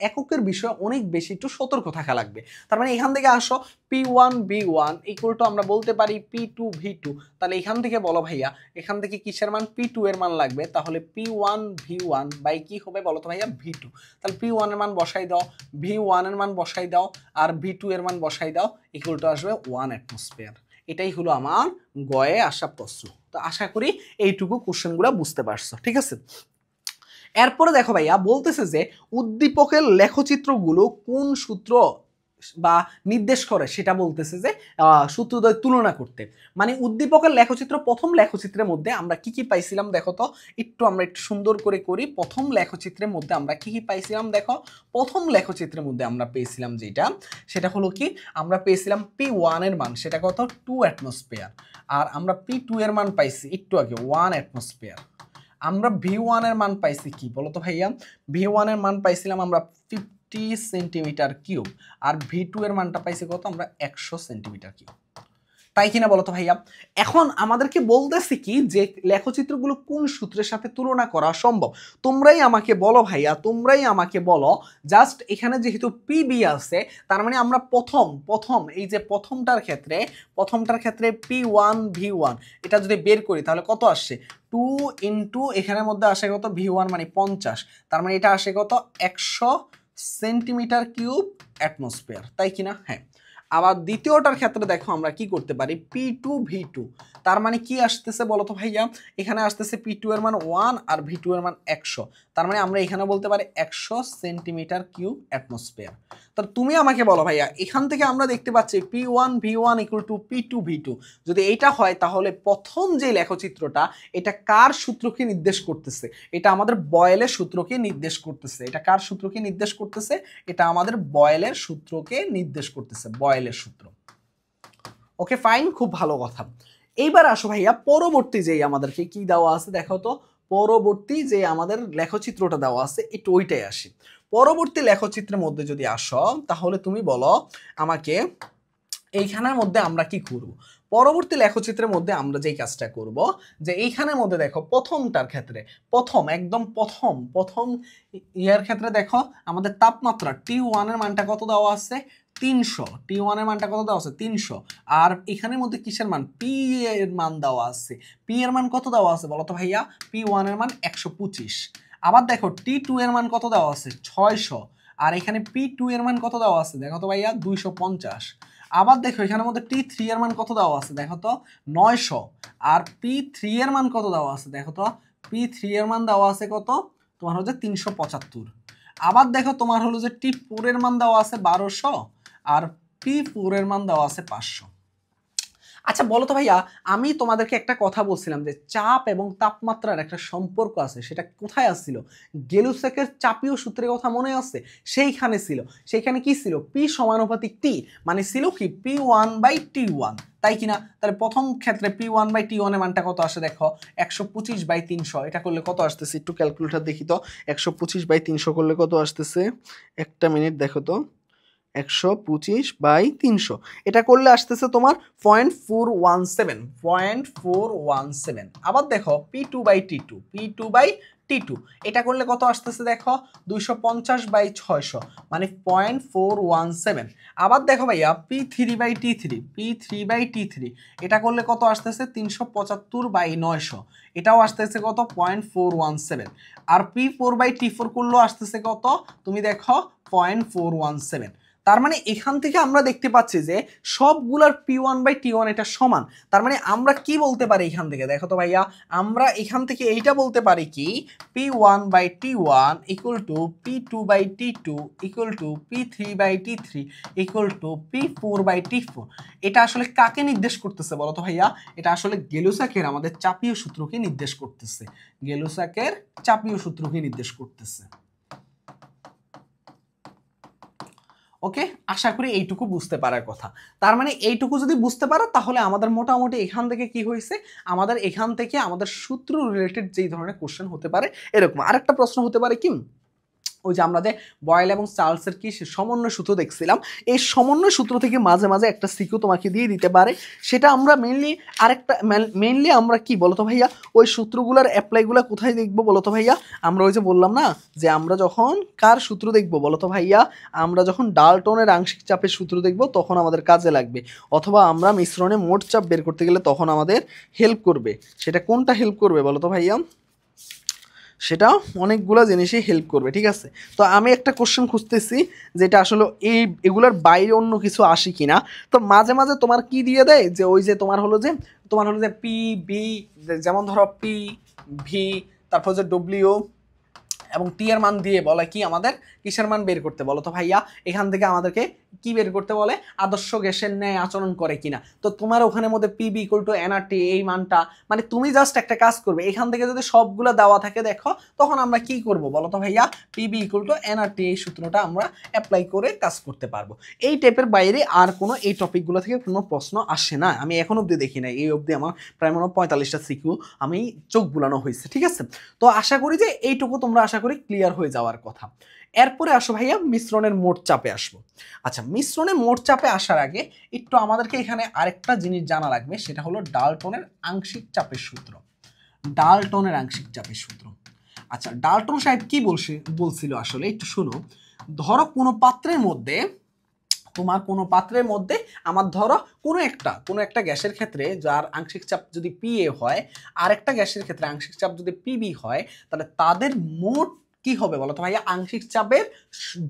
এককের বিষয়ে অনেক বেশি একটু সতর্ক থাকা লাগবে। তার মানে এখান থেকে আসো P1 V1 ইকুয়াল টু আমরা বলতে পারি P2 V2। তাহলে এখান থেকে বলো ভাইয়া, এখান থেকে কিসের মান? P2 এর মান লাগবে। তাহলে P1 V1 বাই কি হবে বলো তো ভাইয়া? V2। তাহলে P1 এর মান বসাই দাও, V1 এর মান বসাই দাও, আর V2 এর মান বসাই দাও, ইকুয়াল টু আসবে 1 অ্যাটমসফিয়ার। এটাই হলো আমার গয়ে আসা প্রশ্ন। তো আশা করি এইটুকু কোশ্চেনগুলো বুঝতে পারছো, ঠিক আছে? এরপরে দেখো ভাইয়া বলতেছে যে উদ্দীপকের লেখচিত্রগুলো কোন সূত্র বা নির্দেশ করে সেটা বলতেছে যে সূত্রদ্বয় তুলনা করতে। মানে উদ্দীপকের লেখচিত্র, প্রথম লেখচিত্রের মধ্যে আমরা কি কি পাইছিলাম দেখো তো, আমরা একটু সুন্দর করে করি। প্রথম লেখচিত্রের মধ্যে আমরা কি কি পাইছিলাম দেখো, প্রথম লেখচিত্রের মধ্যে আমরা পেয়েছিলাম যেটা, সেটা হলো কি, আমরা পেয়েছিলাম P1 এর মান, সেটা কত? 2 অ্যাটমসফিয়ার। আর আমরা P2 এর মান পাইছি একটু আগে 1 অ্যাটমসফিয়ার। আমরা V1 এর মান পাইছি কি বলো তো ভাইয়া? V1 এর মান পাইছিলাম আমরা 50 সেন্টিমিটার কিউব, আর V2 এর মানটা পাইছি কত? আমরা 100 সেন্টিমিটার কিউব। তাই কিনা বলো তো ভাইয়া? এখন আমাদেরকে বলতেছি কি যে লেখচিত্রগুলো কোন সূত্রের সাথে তুলনা করা সম্ভব। তোমরাই আমাকে বলো ভাইয়া, তোমরাই আমাকে বলো। জাস্ট এখানে যেহেতু পিবি আছে, তার মানে আমরা প্রথম এই যে প্রথমটার ক্ষেত্রে P1 V1 এটা যদি বের করি তাহলে কত আসছে? 2 ইন্টু এখানের মধ্যে আসে কত? V1 মানে 50, তার মানে এটা আসে কত? 100 সেন্টিমিটার কিউব অ্যাটমসফিয়ার, তাই কিনা? হ্যাঁ। আবার দ্বিতীয়টার ক্ষেত্রে দেখো আমরা কি করতে পারি, P2 V2, তার মানে কি আসতেছে বলো তো ভাইয়া? এখানে আসতেছে P2 এর মান 1 আর V2 এর মান 100, তার মানে আমরা এখানে বলতে পারি 100 সেন্টিমিটার কিউব অ্যাটমসফিয়ার। তাহলে তুমি আমাকে বলো ভাইয়া, এখান থেকে আমরা দেখতে পাচ্ছি P1 V1 equal to P2 V2, যদি এইটা হয় তাহলে প্রথম যে লেখচিত্রটা, এটা কার সূত্রকে নির্দেশ করতেছে? এটা আমাদের বয়েলের সূত্রকে নির্দেশ করতেছে। এটা কার সূত্রকে নির্দেশ করতেছে? এটা আমাদের বয়েলের সূত্রকে নির্দেশ করতেছে, বয়েলের সূত্র। ওকে ফাইন, খুব ভালো কথা। এইবার আসো ভাইয়া, পরবর্তী যেই আমাদেরকে কি দেওয়া আছে দেখো তো, পরবর্তী যে আমাদের লেখচিত্রটা দেওয়া আছে একটু ওইটাই আসি। পরবর্তী লেখচিত্রের মধ্যে যদি আসো তাহলে তুমি বলো আমাকে এইখানের মধ্যে আমরা কি করব। পরবর্তী লেখচিত্রের মধ্যে আমরা যেই কাজটা করব, যে এইখানের মধ্যে দেখো প্রথমটার ক্ষেত্রে, একদম প্রথম ইয়ার ক্ষেত্রে দেখো আমাদের তাপমাত্রা T1 এর মানটা কত দেওয়া আছে? 300। T1 এর মানটা কত দেওয়া আছে? 300। আর এখানের মধ্যে কিসের মান? P এর মান দেওয়া আছে। P এর মান কত দেওয়া আছে বলো তো ভাইয়া? P1 এর মান 125। আবার দেখো T2 এর মান কত দেওয়া আছে? 600। আর এখানে P2 এর মান কত দেওয়া আছে দেখো তো ভাইয়া? 250। আবার দেখো এখানের মধ্যে T3 এর মান কত দেওয়া আছে দেখো তো? 900। আর P3 এর মান কত দেওয়া আছে দেখো তো? P3 এর মান দেওয়া আছে কত? তোমার হচ্ছে 375। আবার দেখো তোমার হলো যে T4 এর মান দেওয়া আছে 1200, আর P4 এর মান দেওয়া আছে 500। আচ্ছা বলো তো ভাইয়া, আমি তোমাদেরকে একটা কথা বলছিলাম যে চাপ এবং তাপমাত্রার একটা সম্পর্ক আছে, সেটা কোথায় আসছিল? গেলুসেকের চাপীয় সূত্রের কথা মনে আছে? সেইখানে ছিল। সেইখানে কি ছিল? P সমানুপাতিক T, মানে ছিল কি P1 বাই T1, তাই কিনা? তাহলে প্রথম ক্ষেত্রে P1 বাই T1 এর মানটা কত আসে দেখো? 125 বাই 300। এটা করলে কত আসতেছে? একটু ক্যালকুলেটর দেখি তো। 125 বাই 300 করলে কত আসতেছে? একটা মিনিট দেখো তো। 125/300 এটা করলে আসতেছে তোমার 0.417। আবার দেখো P2/T2 এটা করলে কত আসতেছে দেখো? 250/600, মানে 0.417। আবার দেখো ভাইয়া P3/T3 এটা করলে কত আসতেছে? 375/900, এটাও আসতেছে কত? 0.417। আর P4/T4 করলেও আসতেছে কত? তুমি দেখো 0.417। তার মানে এখান থেকে আমরা দেখতে পাচ্ছি যে সবগুলার P1/T1 এটা সমান। তার মানে আমরা কি বলতে পারি এখান থেকে দেখো তো ভাইয়া, আমরা এখান থেকে এইটা বলতে পারি কি, P1/T1 equal to P2/T2 equal to P3/T3 equal to P4/T4। এটা আসলে কাকে নির্দেশ করতেছে বলো তো ভাইয়া? এটা আসলে গেলুসাকের আমাদের চাপীয় সূত্রকে নির্দেশ করতেছে। গেলুসাকের চাপীয় সূত্রকে নির্দেশ করতেছে। ওকে, আশা করি এইটুকু বুঝতে পারার কথা। তার মানে এইটুকু যদি বুঝতে পারো তাহলে আমাদের মোটামুটি এখান থেকে কি হয়েছে, আমাদের এখান থেকে আমাদের সূত্র রিলেটেড যেই ধরনের কোশ্চেন হতে পারে এরকম। আরেকটা প্রশ্ন হতে পারে কি, ওই যে আমরা যে বয়েল এবং চার্লসের কি সমন্বয় সূত্র দেখছিলাম, এই সমন্বয় সূত্র থেকে মাঝে মাঝে একটা সিকিউ তোমাকে দিয়ে দিতে পারে। সেটা আমরা মেইনলি আমরা কি বলতো ভাইয়া, ওই সূত্রগুলোর অ্যাপ্লাইগুলো কোথায় দেখবো বলতো ভাইয়া? আমরা ওই যে বললাম না যে আমরা যখন কার সূত্র দেখবো বলতো ভাইয়া, আমরা যখন ডাল্টনের আংশিক চাপের সূত্র দেখবো তখন আমাদের কাজে লাগবে, অথবা আমরা মিশ্রণে মোট চাপ বের করতে গেলে তখন আমাদের হেল্প করবে। সেটা কোনটা হেল্প করবে বলতো ভাইয়া? সেটা অনেকগুলো জিনিসই হেল্প করবে, ঠিক আছে। তো আমি একটা কোশ্চেন খুঁজতেছি যেটা আসলে এগুলোর বাইরে অন্য কিছু আসে কিনা। তো মাঝে মাঝে তোমার কি দিয়ে দেয় যে ওই যে তোমার হলো যে পি বি, যেমন ধরো পি ভি, তারপর যে ডব্লিউ এবং টি এর মান দিয়ে বলে কি আমাদের কিসের মান বের করতে বলো তো ভাইয়া? এখান থেকে আমাদেরকে কি বের করতে বলে? আদর্শ গ্যাসের ন্যায় আচরণ করে কিনা। তো তোমার ওখানে মধ্যে পিবি ইকুয়াল টু এনআরটি, এই মানটা মানে তুমি জাস্ট একটা কাজ করবে, এখান থেকে যদি সবগুলো দেওয়া থাকে দেখো, তখন আমরা কি করব বলো তো ভাইয়া? পিবি ইকুয়াল টু এনআরটি, এই সূত্রটা আমরা অ্যাপ্লাই করে কাজ করতে পারবো। এই টাইপের বাইরে আর কোনো এই টপিকগুলো থেকে কোনো প্রশ্ন আসে না, আমি এখন অবধি দেখি না। এই অবধি আমার প্রায় মনে হয় 45টা সিকিউ আমি চোখ বুলানো হয়েছে, ঠিক আছে। তো আশা করি যে এইটুকু তোমরা আশা করি ক্লিয়ার হয়ে যাওয়ার কথা। এরপরে আসো ভাইয়া মিশ্রণের মোট চাপে আসবো। আচ্ছা, মিশ্রণের মোট চাপে আসার আগে একটু আমাদেরকে এখানে আরেকটা জিনিস জানা লাগবে, সেটা হলো ডাল্টনের আংশিক চাপের সূত্র। ডাল্টনের আংশিক চাপের সূত্র। আচ্ছা, ডাল্টন সাহেব কি বলছিল আসলে একটু শুনো। ধরো কোনো পাত্রের মধ্যে আমার ধরো কোনো একটা গ্যাসের ক্ষেত্রে যার আংশিক চাপ যদি পিএ হয়, আর একটা গ্যাসের ক্ষেত্রে আংশিক চাপ যদি পিবি হয়, তাহলে তাদের মোট কি হবে বলো তো ভাইয়া? আংশিক চাপের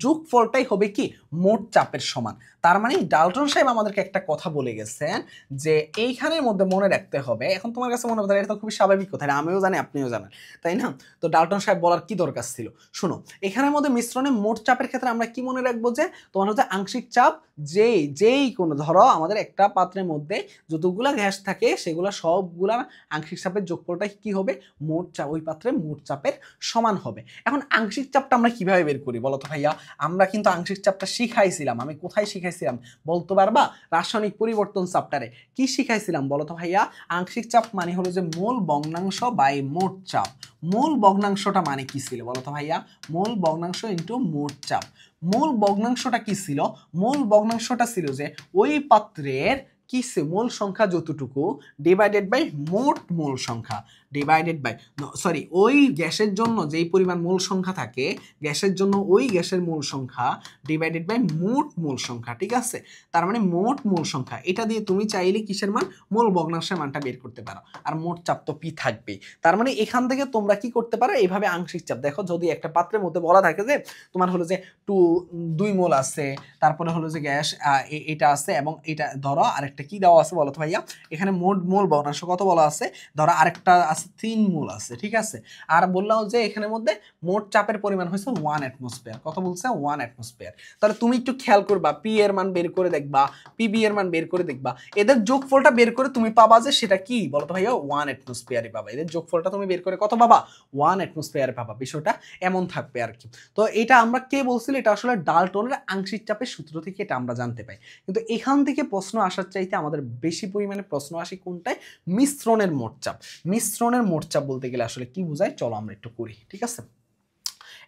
যোগফলটাই হবে কি মোট চাপের সমান। তার মানে ডাল্টন সাহেব আমাদেরকে একটা কথা বলে গেছেন যে এইখানের মধ্যে মনে রাখতে হবে। এখন তোমার কাছে মনে হতে এটা তো খুবই স্বাভাবিক কথা, আমিও জানি আপনিও জানেন, তাই না? তো ডাল্টন সাহেব বলার কি দরকার ছিল? শোনো, এখানের মধ্যে মিশ্রণে মোট চাপের ক্ষেত্রে আমরা কি মনে রাখবো যে তোমার হচ্ছে আংশিক চাপ যেই কোনো ধরো আমাদের একটা পাত্রের মধ্যে যতগুলা গ্যাস থাকে সেগুলো সবগুলা আংশিক চাপের যোগফলটা কি হবে? মোট চাপ, ওই পাত্রের মোট চাপের সমান হবে। এখন আংশিক চাপটা আমরা কিভাবে বের করি বলো তো ভাইয়া? আমরা কিন্তু আংশিক চাপটা শিখাইছিলাম, আমি কোথায় শিখাইছিলাম বলতে পারবা? রাসায়নিক পরিবর্তন চ্যাপ্টারে। কি শিখাইছিলাম বলো তো ভাইয়া? আংশিক চাপ মানে হলো যে মোল ভগ্নাংশ বাই মোট চাপ। মোল ভগ্নাংশটা মানে কি ছিল বলো তো ভাইয়া? মোল ভগ্নাংশ ইনটু মোট চাপ। মোল ভগ্নাংশটা কি ছিল? মোল ভগ্নাংশটা ছিল যে ওই পাত্রের কি মোল সংখ্যা যতটুকু ডিভাইডেড বাই মোট মোল সংখ্যা, ডিভাইডেড বাই ওই গ্যাসের জন্য যেই পরিমাণ মোল সংখ্যা থাকে গ্যাসের জন্য ওই গ্যাসের মোল সংখ্যা ডিভাইডেড বাই মোট মোল সংখ্যা, ঠিক আছে। তার মানে মোট মোল সংখ্যা, এটা দিয়ে তুমি চাইলে কিসের মান? মোল ভগ্নাংশের মানটা বের করতে পারো। আর মোট চাপ তো পি থাকবেই। তার মানে এখান থেকে তোমরা কি করতে পারো? এইভাবে আংশিক চাপ দেখো, যদি একটা পাত্রের মধ্যে বলা থাকে যে তোমার হলো যে 2 মোল আছে, তারপরে হলো যে গ্যাস এটা আছে, এবং এটা ধরো আরেকটা কি দেওয়া আছে বলো তো ভাইয়া? এখানে মোট মোল ভগ্নাংশ কত বলা আছে? ধরো আরেকটা আছে 3 মোল আছে, ঠিক আছে। আর বললাম যে এখানের মধ্যে মোট চাপের পরিমাণ হয়েছে 1 অ্যাটমসফিয়ার। কত বলছে? 1 অ্যাটমসফিয়ার। তাহলে তুমি একটু খেয়াল করবা, পি এর মান বের করে দেখবা, পিবি এর মান বের করে দেখবা, এদের যোগফলটা বের করে তুমি পাবা যে সেটা কি বলো তো ভাইয়া? 1 অ্যাটমসফিয়ারই পাবা। এদের যোগফলটা তুমি বের করে কত পাবা? 1 অ্যাটমসফিয়ারে পাবা। বিষয়টা এমন থাকবে আর কি। তো এটা আমরা কে বলছিল? এটা আসলে ডাল্টনের আংশিক চাপের সূত্র থেকে এটা আমরা জানতে পাই। কিন্তু এখান থেকে প্রশ্ন আসার চাইতে আমাদের বেশি পরিমাণে প্রশ্ন আসে কোনটায়? মিশ্রণের মোট চাপ। মিশ্রণের মোট চাপ বলতে গেলে আসলে কি বোঝায় চলো আমরা একটু করি, ঠিক আছে।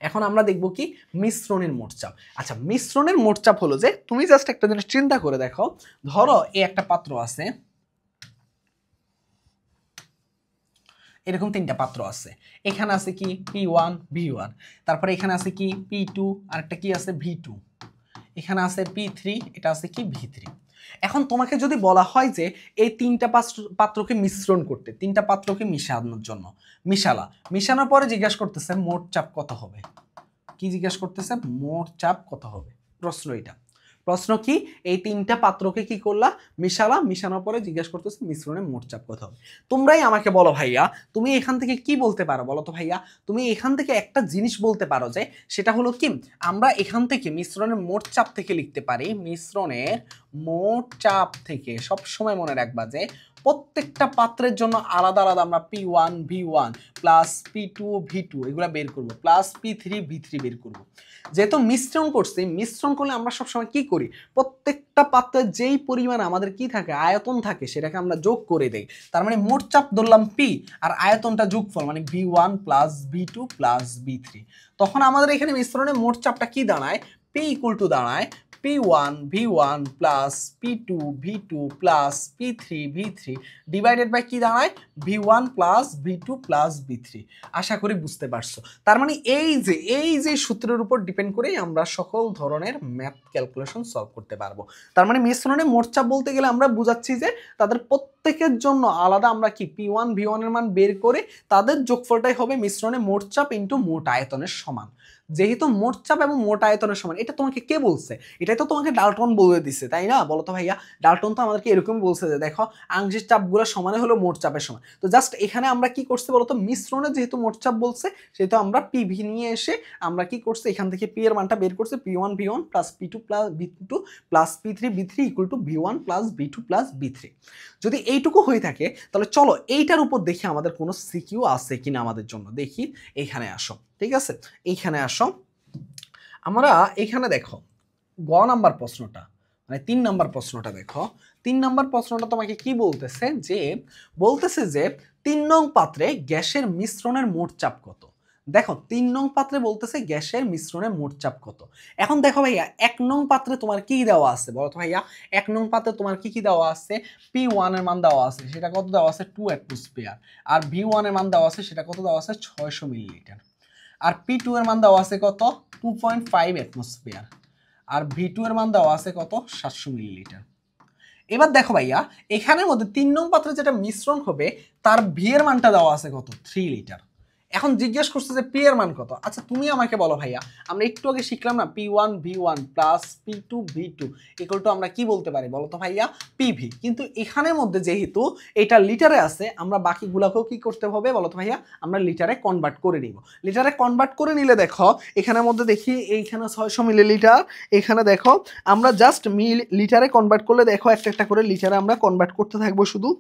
এখন আমরা দেখব কি মিশ্রণের মোট চাপ। আচ্ছা, মিশ্রণের মোট চাপ হলো যে তুমি জাস্ট একটা জিনিস চিন্তা করে দেখো, ধরো এই একটা পাত্র আছে, এরকম 3টা পাত্র আছে। এখানে আছে কি P1 V1, তারপরে এখানে আছে কি P2, আরেকটা কি আছে V2, এখানে আছে P3, এটা আছে কি V3। এখন তোমাকে যদি বলা হয় যে এই 3টা পাত্রকে মিশ্রণ করতে, 3টা পাত্রকে মিশানোর জন্য মিশানোর পরে জিজ্ঞাসা করতেছে মোট চাপ কত হবে। কি জিজ্ঞাসা করতেছে? মোট চাপ কত হবে। প্রশ্ন কি? এই 3টা পাত্রকে কি করলা? মিশানোর পরে জিজ্ঞাসা করতেছে মিশ্রণের মোট চাপ কত হবে। তোমরাই আমাকে বলো ভাইয়া, তুমি এখান থেকে কি বলতে পারো বলো তো ভাইয়া? তুমি এখান থেকে একটা জিনিস বলতে পারো যে সেটা হলো কি, আমরা এখান থেকে মিশ্রণের মোট চাপ থেকে লিখতে পারি, মিশ্রণের মোট চাপ থেকে সব সময় মনে রাখবা যে প্রত্যেকটা পাত্রের জন্য আলাদা আলাদা আমরা P1 V1 plus P2 V2 এগুলা বের করব, প্লাস P3 V3 বের করব। যেহেতু মিশ্রণ করছি, মিশ্রণ করলে আমরা সবসময় কি করি, প্রত্যেকটা পাত্রের যেই পরিমাণ আমাদের কি থাকে, আয়তন থাকে, সেটাকে আমরা যোগ করে দেই। তার মানে মোট চাপ ধরলাম P, আর আয়তনটা যোগফল মানে V1 plus V2 plus V3। তখন আমাদের এখানে মিশ্রণে মোট চাপটা কি দাঁড়ায়, P ইকুয়াল টু দাঁড়ায় P1 V1 plus P2 V2 plus P3 V3 divided by কি দাঁড়ায়, V1 plus V2 plus V3। আশা করি বুঝতে পারছো। তার মানে এই যে সূত্রের উপর ডিপেন্ড করেই আমরা সকল ধরনের ম্যাথ ক্যালকুলেশন সলভ করতে পারবো। তার মানে মিশ্রণে মোট চাপ বলতে গেলে আমরা বুঝাচ্ছি যে তাদের প্রত্যেকের জন্য আলাদা আমরা কি P1 V1 এর মান বের করে তাদের যোগফলটাই হবে মিশ্রণে মোট চাপ ইনটু মোট আয়তনের সমান। যেহেতু মোট চাপ এবং মোট আয়তনের সমান, এটা তোমাকে কে বলছে, এটাই তো তোমাকে ডাল্টন বলে দিচ্ছে, তাই না? বলো তো ভাইয়া, ডাল্টন তো আমাদেরকে এরকম বলছে যে দেখো আংশিক চাপগুলো সমানে হলো মোট চাপের সমান। তো জাস্ট এখানে আমরা কি করছি বলতো, মিশ্রণে যেহেতু মোট চাপ বলছে সেহেতু আমরা পিভি নিয়ে এসে আমরা কি করছি, এখান থেকে পি এর মানটা বের করছি, P1 V1 plus P2 plus V2 plus P3 V3 equal to V1 plus V2 plus V3। যদি এইটুকু হয়ে থাকে তাহলে চলো এইটার উপর দেখি আমাদের কোনো সিকিউ আছে কিনা আমাদের জন্য। দেখি, এইখানে আসো, ঠিক আছে, এইখানে আসো। আমরা এখানে দেখো গ নাম্বার প্রশ্নটা, মানে 3 নাম্বার প্রশ্নটা দেখো। 3 নাম্বার প্রশ্নটা তোমাকে কি বলতেছে, যে বলতেছে যে 3 নং পাত্রে গ্যাসের মিশ্রণের মোট চাপ কত। দেখো 3 নং পাত্রে বলতেছে গ্যাসের মিশ্রণের মোট চাপ কত। এখন দেখো ভাইয়া 1 নং পাত্রে তোমার কি দেওয়া আছে বলো তো ভাইয়া, 1 নং পাত্রে তোমার কি দেওয়া আছে, P1 এর মান দেওয়া আছে, সেটা কত দেওয়া আছে 2 অ্যাটমসফিয়ার। আর V1 এর মান দেওয়া আছে, সেটা কত দেওয়া আছে 600 মিলিলিটার। আর P2 এর মান দেওয়া আছে কত 2.5 অ্যাটমসফিয়ার। আর V2 এর মান দেওয়া আছে কত 700 মিলিলিটার। এবার দেখো ভাইয়া, এখানের মধ্যে 3 নং পাত্রে যেটা মিশ্রণ হবে তার ভি এর মানটা দেওয়া আছে কত 3 লিটার। এখন জিজ্ঞেস করছে যে পি এর মান কত। আচ্ছা তুমি আমাকে বলো ভাইয়া, আমরা একটু আগে শিখলাম না P1 V1 plus P2 V2 equal to আমরা কি বলতে পারি বলো তো ভাইয়া, পিভি। কিন্তু এখানের মধ্যে যেহেতু এটা লিটারে আছে, আমরা বাকিগুলোকেও কি করতে হবে বলো তো ভাইয়া, আমরা লিটারে কনভার্ট করে নিব। লিটারে কনভার্ট করে নিলে দেখো এখানের মধ্যে দেখি এইখানে 600 মিলিলিটার, এখানে দেখো আমরা জাস্ট লিটারে কনভার্ট করলে দেখো একটা একটা করে লিটারে আমরা কনভার্ট করতে থাকবো শুধু।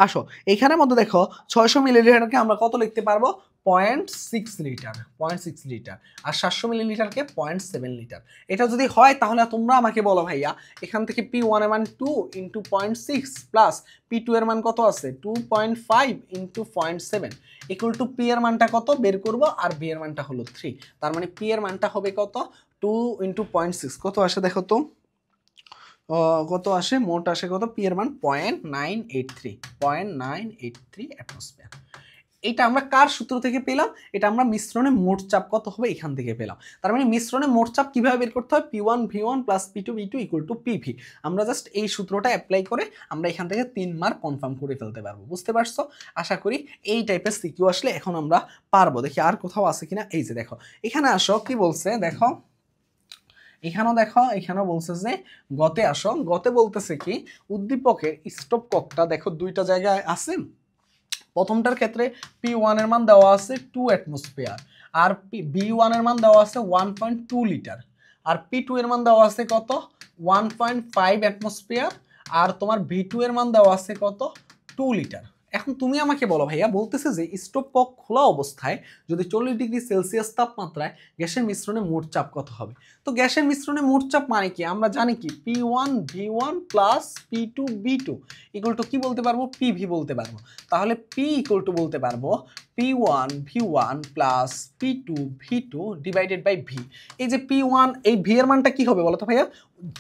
আসো এখানের মধ্যে দেখো 600 মিলিলিটারকে আমরা কত লিখতে পারবো 0.6 লিটার, 0.6 লিটার। আর 700 মিলিলিটারকে 0.7 লিটার। এটা যদি হয় তাহলে তোমরা আমাকে বলো ভাইয়া, এখান থেকে P1 এর মান 2 ইন্টু 0.6 প্লাস P2 এর মান কত আছে 2.5 ইন্টু 0.7 ইকুয়াল টু P এর মানটা কত বের করব, আর B এর মানটা হলো 3। তার মানে P এর মানটা হবে কত 2 ইন্টু 0.6 কত আসে দেখো তো, কত আসে, মোট আসে কত, পি এর মান 0.983 অ্যাটমসফিয়ার। এটা আমরা কার সূত্র থেকে পেলাম, এটা আমরা মিশ্রণে মোট চাপ কত হবে এখান থেকে পেলাম। তার মানে মিশ্রণে মোট চাপ কিভাবে বের করতে হয়, P1 V1 plus P2 V2 equal to PV. আমরা জাস্ট এই সূত্রটা অ্যাপ্লাই করে আমরা এখান থেকে 3 মার্ক কনফার্ম করে ফেলতে পারবো। বুঝতে পারছো? আশা করি এই টাইপের সিকিউ আসলে এখন আমরা পারবো। দেখি আর কোথাও আছে কিনা। এই যে দেখো এখানে আসো কি বলছে দেখো, এখানেও দেখো, এখানেও বলছে যে গতে আসো। গতে বলতেছে কি উদ্দীপকের স্টপ ককটা দেখো দুইটা জায়গায় আছে। প্রথমটার ক্ষেত্রে P1 এর মান দেওয়া আছে 2 অ্যাটমসফিয়ার, আর B1 এর মান দেওয়া আছে 1.2 লিটার, আর P2 এর মান দেওয়া আছে কত 1.5 অ্যাটমসফিয়ার, আর তোমার V2 এর মান দেওয়া আছে কত 2 লিটার। এখন তুমি আমাকে বলো ভাইয়া, বলতেছে যে স্টোভ কক খোলা অবস্থায় যদি 40 ডিগ্রি সেলসিয়াস তাপমাত্রায় গ্যাসের মিশ্রণে মোট চাপ কত হবে। তো গ্যাসের মিশ্রণে মোট চাপ মানে কি, আমরা জানি কি P1 V1 plus P2 V2 equal to কি বলতে পারবো, পিভি বলতে পারবো। তাহলে P ইকুয়াল টু বলতে পারবো P1 V1 plus P2 V2 divided by V। এই যে P1, এই V এর মানটা কি হবে বলো তো ভাইয়া,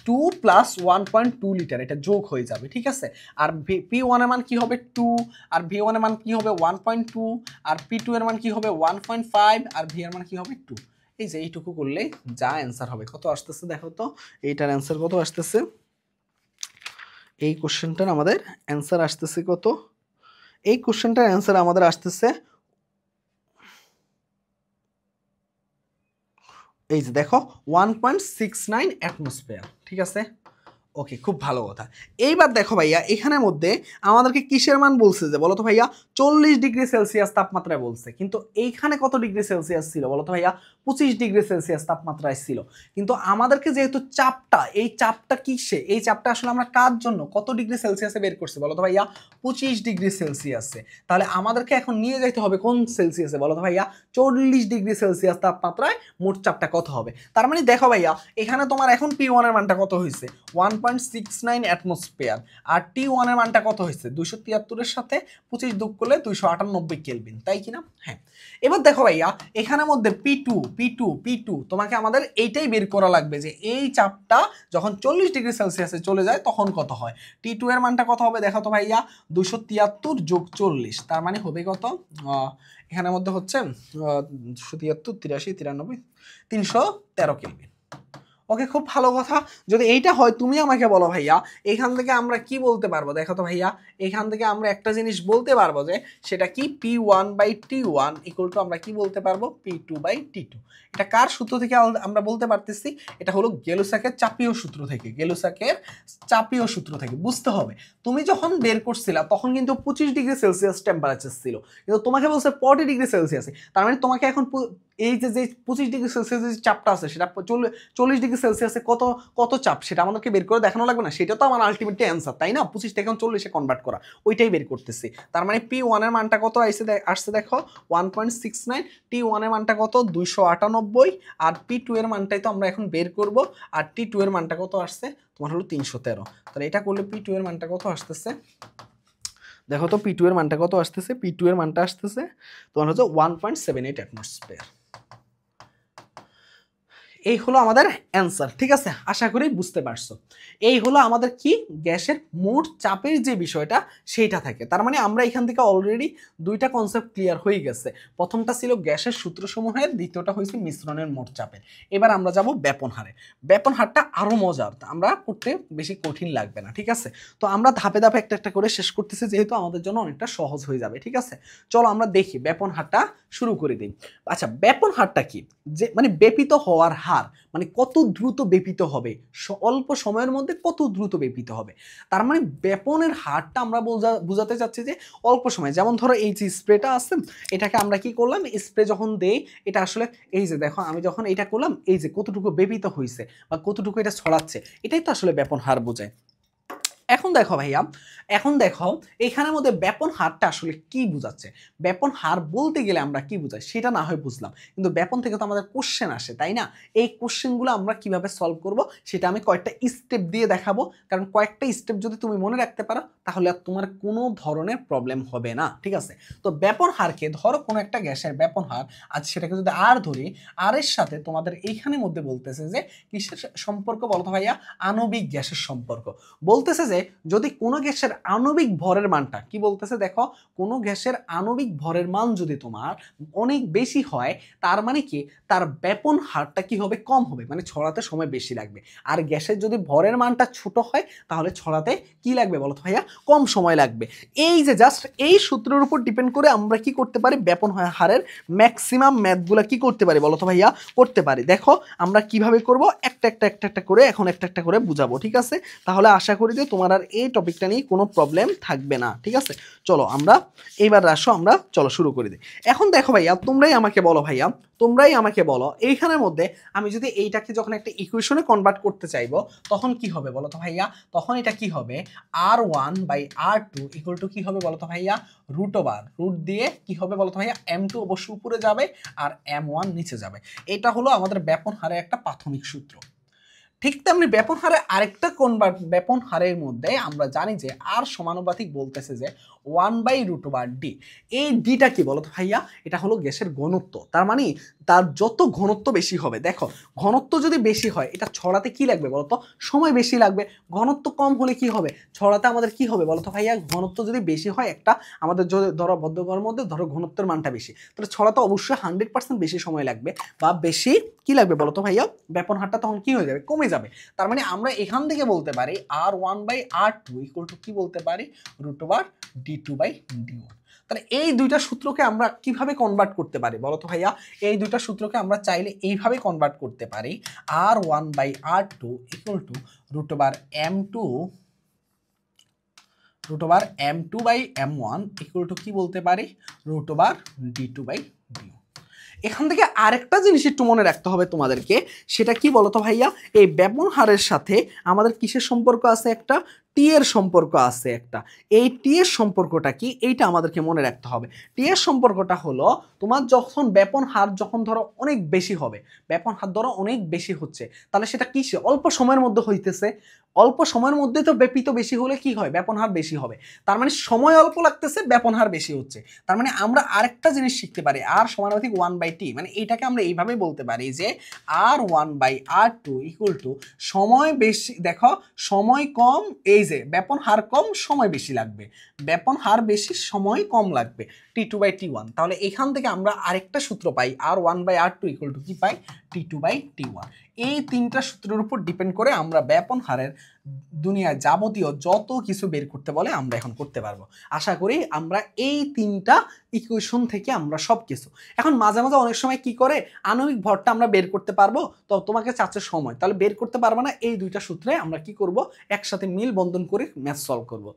2 প্লাস 1.2 লিটার, এটা যোগ হয়ে যাবে, ঠিক আছে। আর P1 এর মান কি হবে 2, আর V1 এর মান কি হবে 1.2, আর P2 এর মান কি হবে 1.5, আর V এর মান কি হবে 2। এই যে এইটুকু করলে যা অ্যান্সার হবে, কত আসতেছে দেখো তো, এইটার অ্যান্সার কত আসতেছে, এই কোশ্চেনটার আমাদের অ্যান্সার আসতেছে কত, এই কোশ্চেনটার অ্যান্সার আমাদের আসতেছে, এই যে দেখো 1.69 অ্যাটমসফিয়ার, ঠিক আছে ওকে, খুব ভালো কথা। এইবার দেখো ভাইয়া, এখানের মধ্যে আমাদেরকে কিসের মান বলছে যে বলো তো ভাইয়া, 40°C তাপমাত্রায় বলছে, কিন্তু এইখানে কত ডিগ্রি সেলসিয়াস ছিল বলো তো ভাইয়া, 25°C তাপমাত্রায় ছিল। কিন্তু আমাদেরকে যেহেতু চাপটা, এই চাপটা কিসে, এই চাপটা আসলে আমরা কার জন্য কত ডিগ্রি সেলসিয়াসে বের করছি বলো তো ভাইয়া, 25°C। তাহলে আমাদেরকে এখন নিয়ে যাইতে হবে কোন সেলসিয়াসে বলো তো ভাইয়া, 40°C তাপমাত্রায় মোট চাপটা কত হবে। তার মানে দেখো ভাইয়া, এখানে তোমার এখন P1 এর মানটা কত হয়েছে, 1.69 অ্যাটমসফিয়ার, আর T1 এর মানটা কত হয়েছে, 273 এর সাথে 25 যোগ করলে 298 কেলভিন, তাই কিনা? হ্যাঁ। এবার দেখো ভাইয়া, এখানের মধ্যে P2 তোমাকে আমাদের এইটাই বের করা লাগবে যে এই চাপটা যখন 40°C চলে যায় তখন কত হয়। T2 এর মানটা কত হবে দেখো তো ভাইয়া, 273 যোগ 40, তার মানে হবে কত, এখানের মধ্যে হচ্ছে 273, 83, 93, 313 কেলভিন। ওকে, খুব ভালো কথা। যদি এইটা হয় তুমি আমাকে বলো ভাইয়া, এখান থেকে আমরা কি বলতে পারবো দেখো তো ভাইয়া, এখান থেকে আমরা একটা জিনিস বলতে পারবো যে সেটা কি, P1/T1 ইকুয়াল টু আমরা কি বলতে পারবো, P2/T2। এটা কার সূত্র থেকে আমরা বলতে পারতেছি, এটা হলো গেলুসাকের চাপীয় সূত্র থেকে, গেলুসাকের চাপীয় সূত্র থেকে। বুঝতে হবে, তুমি যখন বের করছিলা তখন কিন্তু 25°C টেম্পারেচার ছিল, কিন্তু তোমাকে বলছে 40°C। তার মানে তোমাকে এখন এই যে 25°C যে চাপটা আছে সেটা 40°C কত কত চাপ সেটা আমাদেরকে বের করে দেখানো লাগবে না, সেটা তো আমার আলটিমেটলি অ্যান্সার, তাই না? 25 থেকে 40-এ কনভার্ট করা, ওইটাই বের করতেছি। তার মানে P1 এর মানটা কত আসছে দেখো, 1.69, T1 এর মানটা কত, 298, আর P2 এর মানটাই তো আমরা এখন বের করব। আর T2 এর মানটা কত আসছে তোমার হলো 313। তাহলে এটা করলে P2 এর মানটা কত আসতেছে দেখো তো, P2 এর মানটা কত আসতেছে, P2 এর মানটা আসতেছে তোমার হচ্ছে 1.78 অ্যাটমসফিয়ার। এই হলো আমাদের অ্যান্সার, ঠিক আছে? আশা করি বুঝতে পারছো। এই হলো আমাদের কি, গ্যাসের মোট চাপের যে বিষয়টা সেইটা থাকে। তার মানে আমরা এখান থেকে অলরেডি দুইটা কনসেপ্ট ক্লিয়ার হয়ে গেছে। প্রথমটা ছিল গ্যাসের সূত্রসমূহের, দ্বিতীয়টা হয়েছে মিশ্রণের মোট চাপের। এবার আমরা যাব ব্যাপন হারে। ব্যাপন হারটা আরো মজার, আমরা করতে বেশি কঠিন লাগবে না, ঠিক আছে? তো আমরা ধাপে ধাপে একটা একটা করে শেষ করতেছি, যেহেতু আমাদের জন্য অনেকটা সহজ হয়ে যাবে, ঠিক আছে? চলো আমরা দেখি ব্যাপন হারটা শুরু করে দিই। আচ্ছা, ব্যাপন হারটা কি, যে মানে ব্যাপিত হওয়ার হার, মানে কত দ্রুত ব্যাপিত হবে, অল্প সময়ের মধ্যে কত দ্রুত ব্যাপিত হবে। তার মানে ব্যাপনের হারটা আমরা বোঝাতে চাচ্ছি যে অল্প সময়, যেমন ধরো এই যে স্প্রেটা আছে, এটাকে আমরা কি করলাম, স্প্রে যখন দেই, এটা আসলে এই যে দেখো আমি যখন এটা করলাম, এই যে কতটুকু ব্যাপিত হয়েছে বা কতটুকু এটা ছড়াচ্ছে, এটাই তো আসলে ব্যাপন হার বোঝায়। এখন দেখো ভাইয়া, এখন দেখো এখানের মধ্যে ব্যাপন হারটা আসলে কি বোঝাচ্ছে। ব্যাপন হার বলতে গেলে আমরা কি বোঝাই সেটা না হয় বুঝলাম, কিন্তু ব্যাপন থেকে তো আমাদের কোশ্চেন আসে, তাই না? এই কোশ্চেনগুলো আমরা কিভাবে সলভ করব সেটা আমি কয়েকটা স্টেপ দিয়ে দেখাবো, কারণ কয়েকটা স্টেপ যদি তুমি মনে রাখতে পারো তাহলে আর তোমার কোনো ধরনের প্রবলেম হবে না, ঠিক আছে? তো ব্যাপন হারকে ধরো কোনো একটা গ্যাসের ব্যাপন হার, আজ সেটাকে যদি আর ধরি, আর এর সাথে তোমাদের এইখানের মধ্যে বলতেছে যে কিসের সম্পর্ক বলতো ভাইয়া, আণবিক গ্যাসের সম্পর্ক। বলতেছে যে যদি কোনো গ্যাসের আণবিক ভরের মানটা, কি বলতেছে দেখো, কোনো গ্যাসের আণবিক ভরের মান যদি তোমার অনেক বেশি হয়, তার মানে কি, তার ব্যাপন হারটা কি হবে, কম হবে, মানে ছড়াতে সময় বেশি লাগবে। আর গ্যাসের যদি ভরের মানটা ছোট হয় তাহলে ছড়াতে কি লাগবে বলো তো ভাইয়া, কম সময় লাগবে। এই যে জাস্ট এই সূত্রের উপর ডিপেন্ড করে আমরা কি করতে পারি, ব্যাপন হারের ম্যাক্সিমাম ম্যাথগুলা কি করতে পারি বলো তো ভাইয়া, করতে পারি। দেখো আমরা কিভাবে করব, একটা একটা করে এখন একটা একটা করে বুঝাবো, ঠিক আছে? তাহলে আশা করি যে তোমার আর এই টপিকটা নিয়ে কোনো প্রবলেম থাকবে না, ঠিক আছে? চলো আমরা এইবার আসো, আমরা চলো শুরু করে দিই। এখন দেখো ভাইয়া, তোমরাই আমাকে বলো ভাইয়া, তোমরাই আমাকে বলো, এইখানের মধ্যে আমি যদি এইটাকে যখন একটা ইকুয়েশনে কনভার্ট করতে চাইবো তখন কি হবে বলো তো ভাইয়া, তখন এটা কি হবে, R1/R2 ইকুয়াল টু কি হবে বলো তো ভাইয়া, রুট দিয়ে কি হবে বলো তো ভাইয়া, M2 অবশ্যই উপরে যাবে আর M1 নিচে যাবে। এটা হলো আমাদের ব্যাপন হারের একটা প্রাথমিক সূত্র। ঠিক তেমনি ব্যাপন হারে আরেকটা ব্যাপন হারের মধ্যে আমরা জানি যে আর সমানুপাতিক বলতেছে যে 1/√D। এই ডিটা কি বলতো ভাইয়া, এটা হলো গ্যাসের ঘনত্ব। তার মানে তার যত ঘনত্ব বেশি হবে, দেখো ঘনত্ব যদি বেশি হয় এটা ছড়াতে কি লাগবে বলতো, সময় বেশি লাগবে। ঘনত্ব কম হলে কি হবে, ছড়াতে আমাদের কি হবে বলতো ভাইয়া, ঘনত্ব যদি বেশি হয় একটা, আমাদের যদি ধরো বদ্ধঘরের মধ্যে ধরো ঘনত্বের মানটা বেশি, তাহলে ছড়াতে অবশ্যই 100% বেশি সময় লাগবে বা বেশি কি লাগবে বলতো ভাইয়া, ব্যাপন হারটা তখন কি হয়ে যাবে, কমে যাবে। তার মানে আমরা এখান থেকে বলতে পারি R1/R2 ইকুয়াল টু কি বলতে পারি, √D2/D1। তাহলে এই দুইটা সূত্রকে আমরা কিভাবে কনভার্ট করতে পারি বলো তো ভাইয়া? এই দুইটা সূত্রকে আমরা চাইলে এইভাবে কনভার্ট করতে পারি, R1/R2 equal to √M2/M1 equal to কি বলতে পারি, √D2/D1। এখান থেকে আরেকটা জিনিস একটু মনে রাখতে হবে তোমাদেরকে, সেটা কি বলতো ভাইয়া? এই ব্যবহারের সাথে আমাদের কিসের সম্পর্ক আছে? একটা টি এর সম্পর্ক আছে একটা। এই টি এর সম্পর্কটা কি, এইটা আমাদেরকে মনে রাখতে হবে। টি এর সম্পর্কটা হলো তোমার যখন ব্যাপন হার যখন ধরো অনেক বেশি হবে, ব্যাপন হার ধরো অনেক বেশি হচ্ছে, তাহলে সেটা কিসে অল্প সময়ের মধ্যে হইতেছে, অল্প সময়ের মধ্যে তো ব্যাপিত বেশি হলে কি হয়, ব্যাপন হার বেশি হবে। তার মানে সময় অল্প লাগতেছে, ব্যাপন হার বেশি হচ্ছে। তার মানে আমরা আরেকটা জিনিস শিখতে পারি, আর সমানুপাতিক 1/t, মানে এইটাকে আমরা এইভাবে বলতে পারি যে R1/R2 ইকুয়াল টু সময় বেশি, দেখো সময় কম, এই যে ব্যাপন হার কম সময় বেশি লাগবে, ব্যাপন হার বেশি সময় কম লাগবে, T2/T1। তাহলে এখান থেকে আমরা আরেকটা সূত্র পাই, R1/R2 ইকুয়াল টু কি পাই, T2/T1। এই তিনটা সূত্রের উপর ডিপেন্ড করে আমরা ব্যাপন হারের দুনিয়ায় যাবতীয় যত কিছু বের করতে বলে আমরা এখন করতে পারবো। আশা করি আমরা এই তিনটা ইকুয়েশন থেকে আমরা সব কিছু, এখন মাঝে মাঝে অনেক সময় কি করে আণবিক ভরটা আমরা বের করতে পারবো, তো তোমাকে চাচ্ছে সময়, তাহলে বের করতে পারবো না, এই দুইটা সূত্রে আমরা কি করব, একসাথে মিল বন্ধন করে ম্যাথ সলভ করব।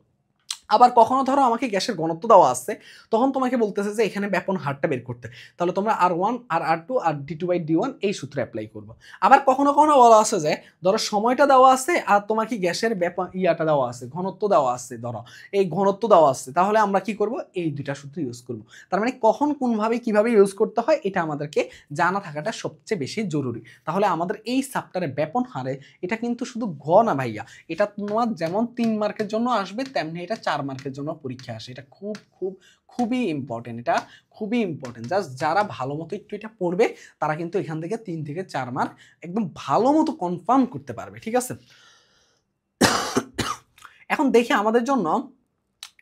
আবার কখনো ধরো আমাকে গ্যাসের ঘনত্ব দেওয়া আছে, তখন তোমাকে বলতেছে যে এখানে ব্যাপন হারটা বের করতে, তাহলে তোমরা R1 আর R2 আর D2/D1 এই সূত্রে অ্যাপ্লাই করবো। আবার কখনো কখনো বলা আছে যে ধরো সময়টা দেওয়া আছে আর তোমাকে গ্যাসের ইয়াটা দেওয়া আছে, ঘনত্ব দেওয়া আছে, ধরো এই ঘনত্ব দেওয়া আছে, তাহলে আমরা কি করব, এই দুইটা সূত্র ইউজ করব। তার মানে কখন কোনভাবে কিভাবে ইউজ করতে হয় এটা আমাদেরকে জানা থাকাটা সবচেয়ে বেশি জরুরি। তাহলে আমাদের এই চ্যাপ্টারে ব্যাপন হারে এটা কিন্তু শুধু ঘ না ভাইয়া, এটা তোমার যেমন 3 মার্কের জন্য আসবে তেমনি এটা 4 মার্কের জন্য পরীক্ষা আসে। এটা খুবই ইম্পর্টেন্ট, এটা খুবই ইম্পর্টেন্ট। জাস্ট যারা ভালো মতো একটু এটা পড়বে তারা কিন্তু এখান থেকে 3 থেকে 4 মার্ক একদম ভালো মতো কনফার্ম করতে পারবে, ঠিক আছে? এখন দেখি আমাদের জন্য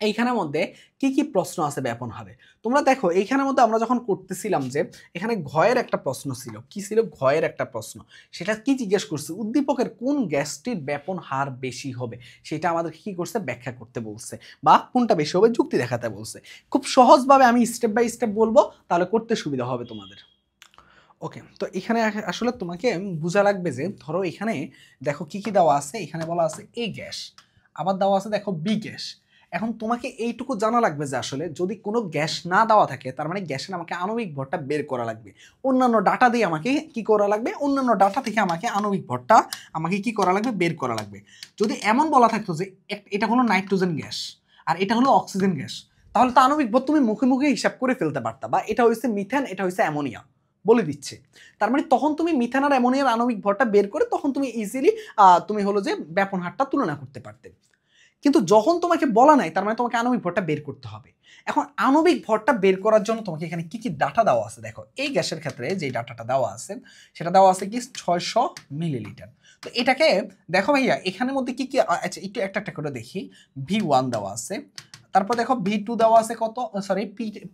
এইখানের মধ্যে কি কি প্রশ্ন আছে ব্যাপন হারে। তোমরা দেখো এইখানের মধ্যে আমরা যখন করতেছিলাম যে এখানে ঘয়ের একটা প্রশ্ন ছিল, কি ছিল, ঘয়ের একটা প্রশ্ন, সেটা কি জিজ্ঞেস করছে, উদ্দীপকের কোন গ্যাসটির ব্যাপন হার বেশি হবে সেটা আমাদের কি করছে, ব্যাখ্যা করতে বলছে, বা কোনটা বেশি হবে যুক্তি দেখাতে বলছে। খুব সহজভাবে আমি স্টেপ বাই স্টেপ বলবো, তাহলে করতে সুবিধা হবে তোমাদের। ওকে, তো এখানে আসলে তোমাকে বোঝা লাগবে যে ধরো এখানে দেখো কি কি দেওয়া আছে, এখানে বলা আছে এ গ্যাস, আবার দেওয়া আছে দেখো বি গ্যাস। এখন তোমাকে এইটুকু জানা লাগবে যে আসলে যদি কোনো গ্যাস না দেওয়া থাকে তার মানে গ্যাসের আমাকে আণবিক ভরটা বের করা লাগবে, অন্যান্য ডাটা দিয়ে আমাকে কি করা লাগবে, অন্যান্য ডাটা থেকে আমাকে আণবিক ভরটা আমাকে কি করা লাগবে, বের করা লাগবে। যদি এমন বলা থাকতো যে এটা হলো নাইট্রোজেন গ্যাস আর এটা হলো অক্সিজেন গ্যাস, তাহলে তো আণবিক ভর তুমি মুখে মুখে হিসাব করে ফেলতে পারতা, বা এটা হচ্ছে মিথেন, এটা হচ্ছে অ্যামোনিয়া বলে দিচ্ছে। তার মানে তখন তুমি মিথেন আর অ্যামোনিয়ার আণবিক ভরটা বের করে তখন তুমি ইজিলি তুমি হলো যে ব্যাপন হারটা তুলনা করতে পারতে। কিন্তু যখন তোমাকে বলা নাই তার মানে তোমাকে আণবিক ভরটা বের করতে হবে। এখন আণবিক ভরটা বের করার জন্য তোমাকে এখানে কি কি ডাটা দেওয়া আছে দেখো, এই গ্যাসের ক্ষেত্রে যে ডাটাটা দেওয়া আছে সেটা দেওয়া আছে কি 600 মিলিলিটার। তো এটাকে দেখো ভাইয়া এখানের মধ্যে কি কি, আচ্ছা একটু একটা একটা করে দেখি। V1 দেওয়া আছে, তারপর দেখো V2 দেওয়া আছে কত, সরি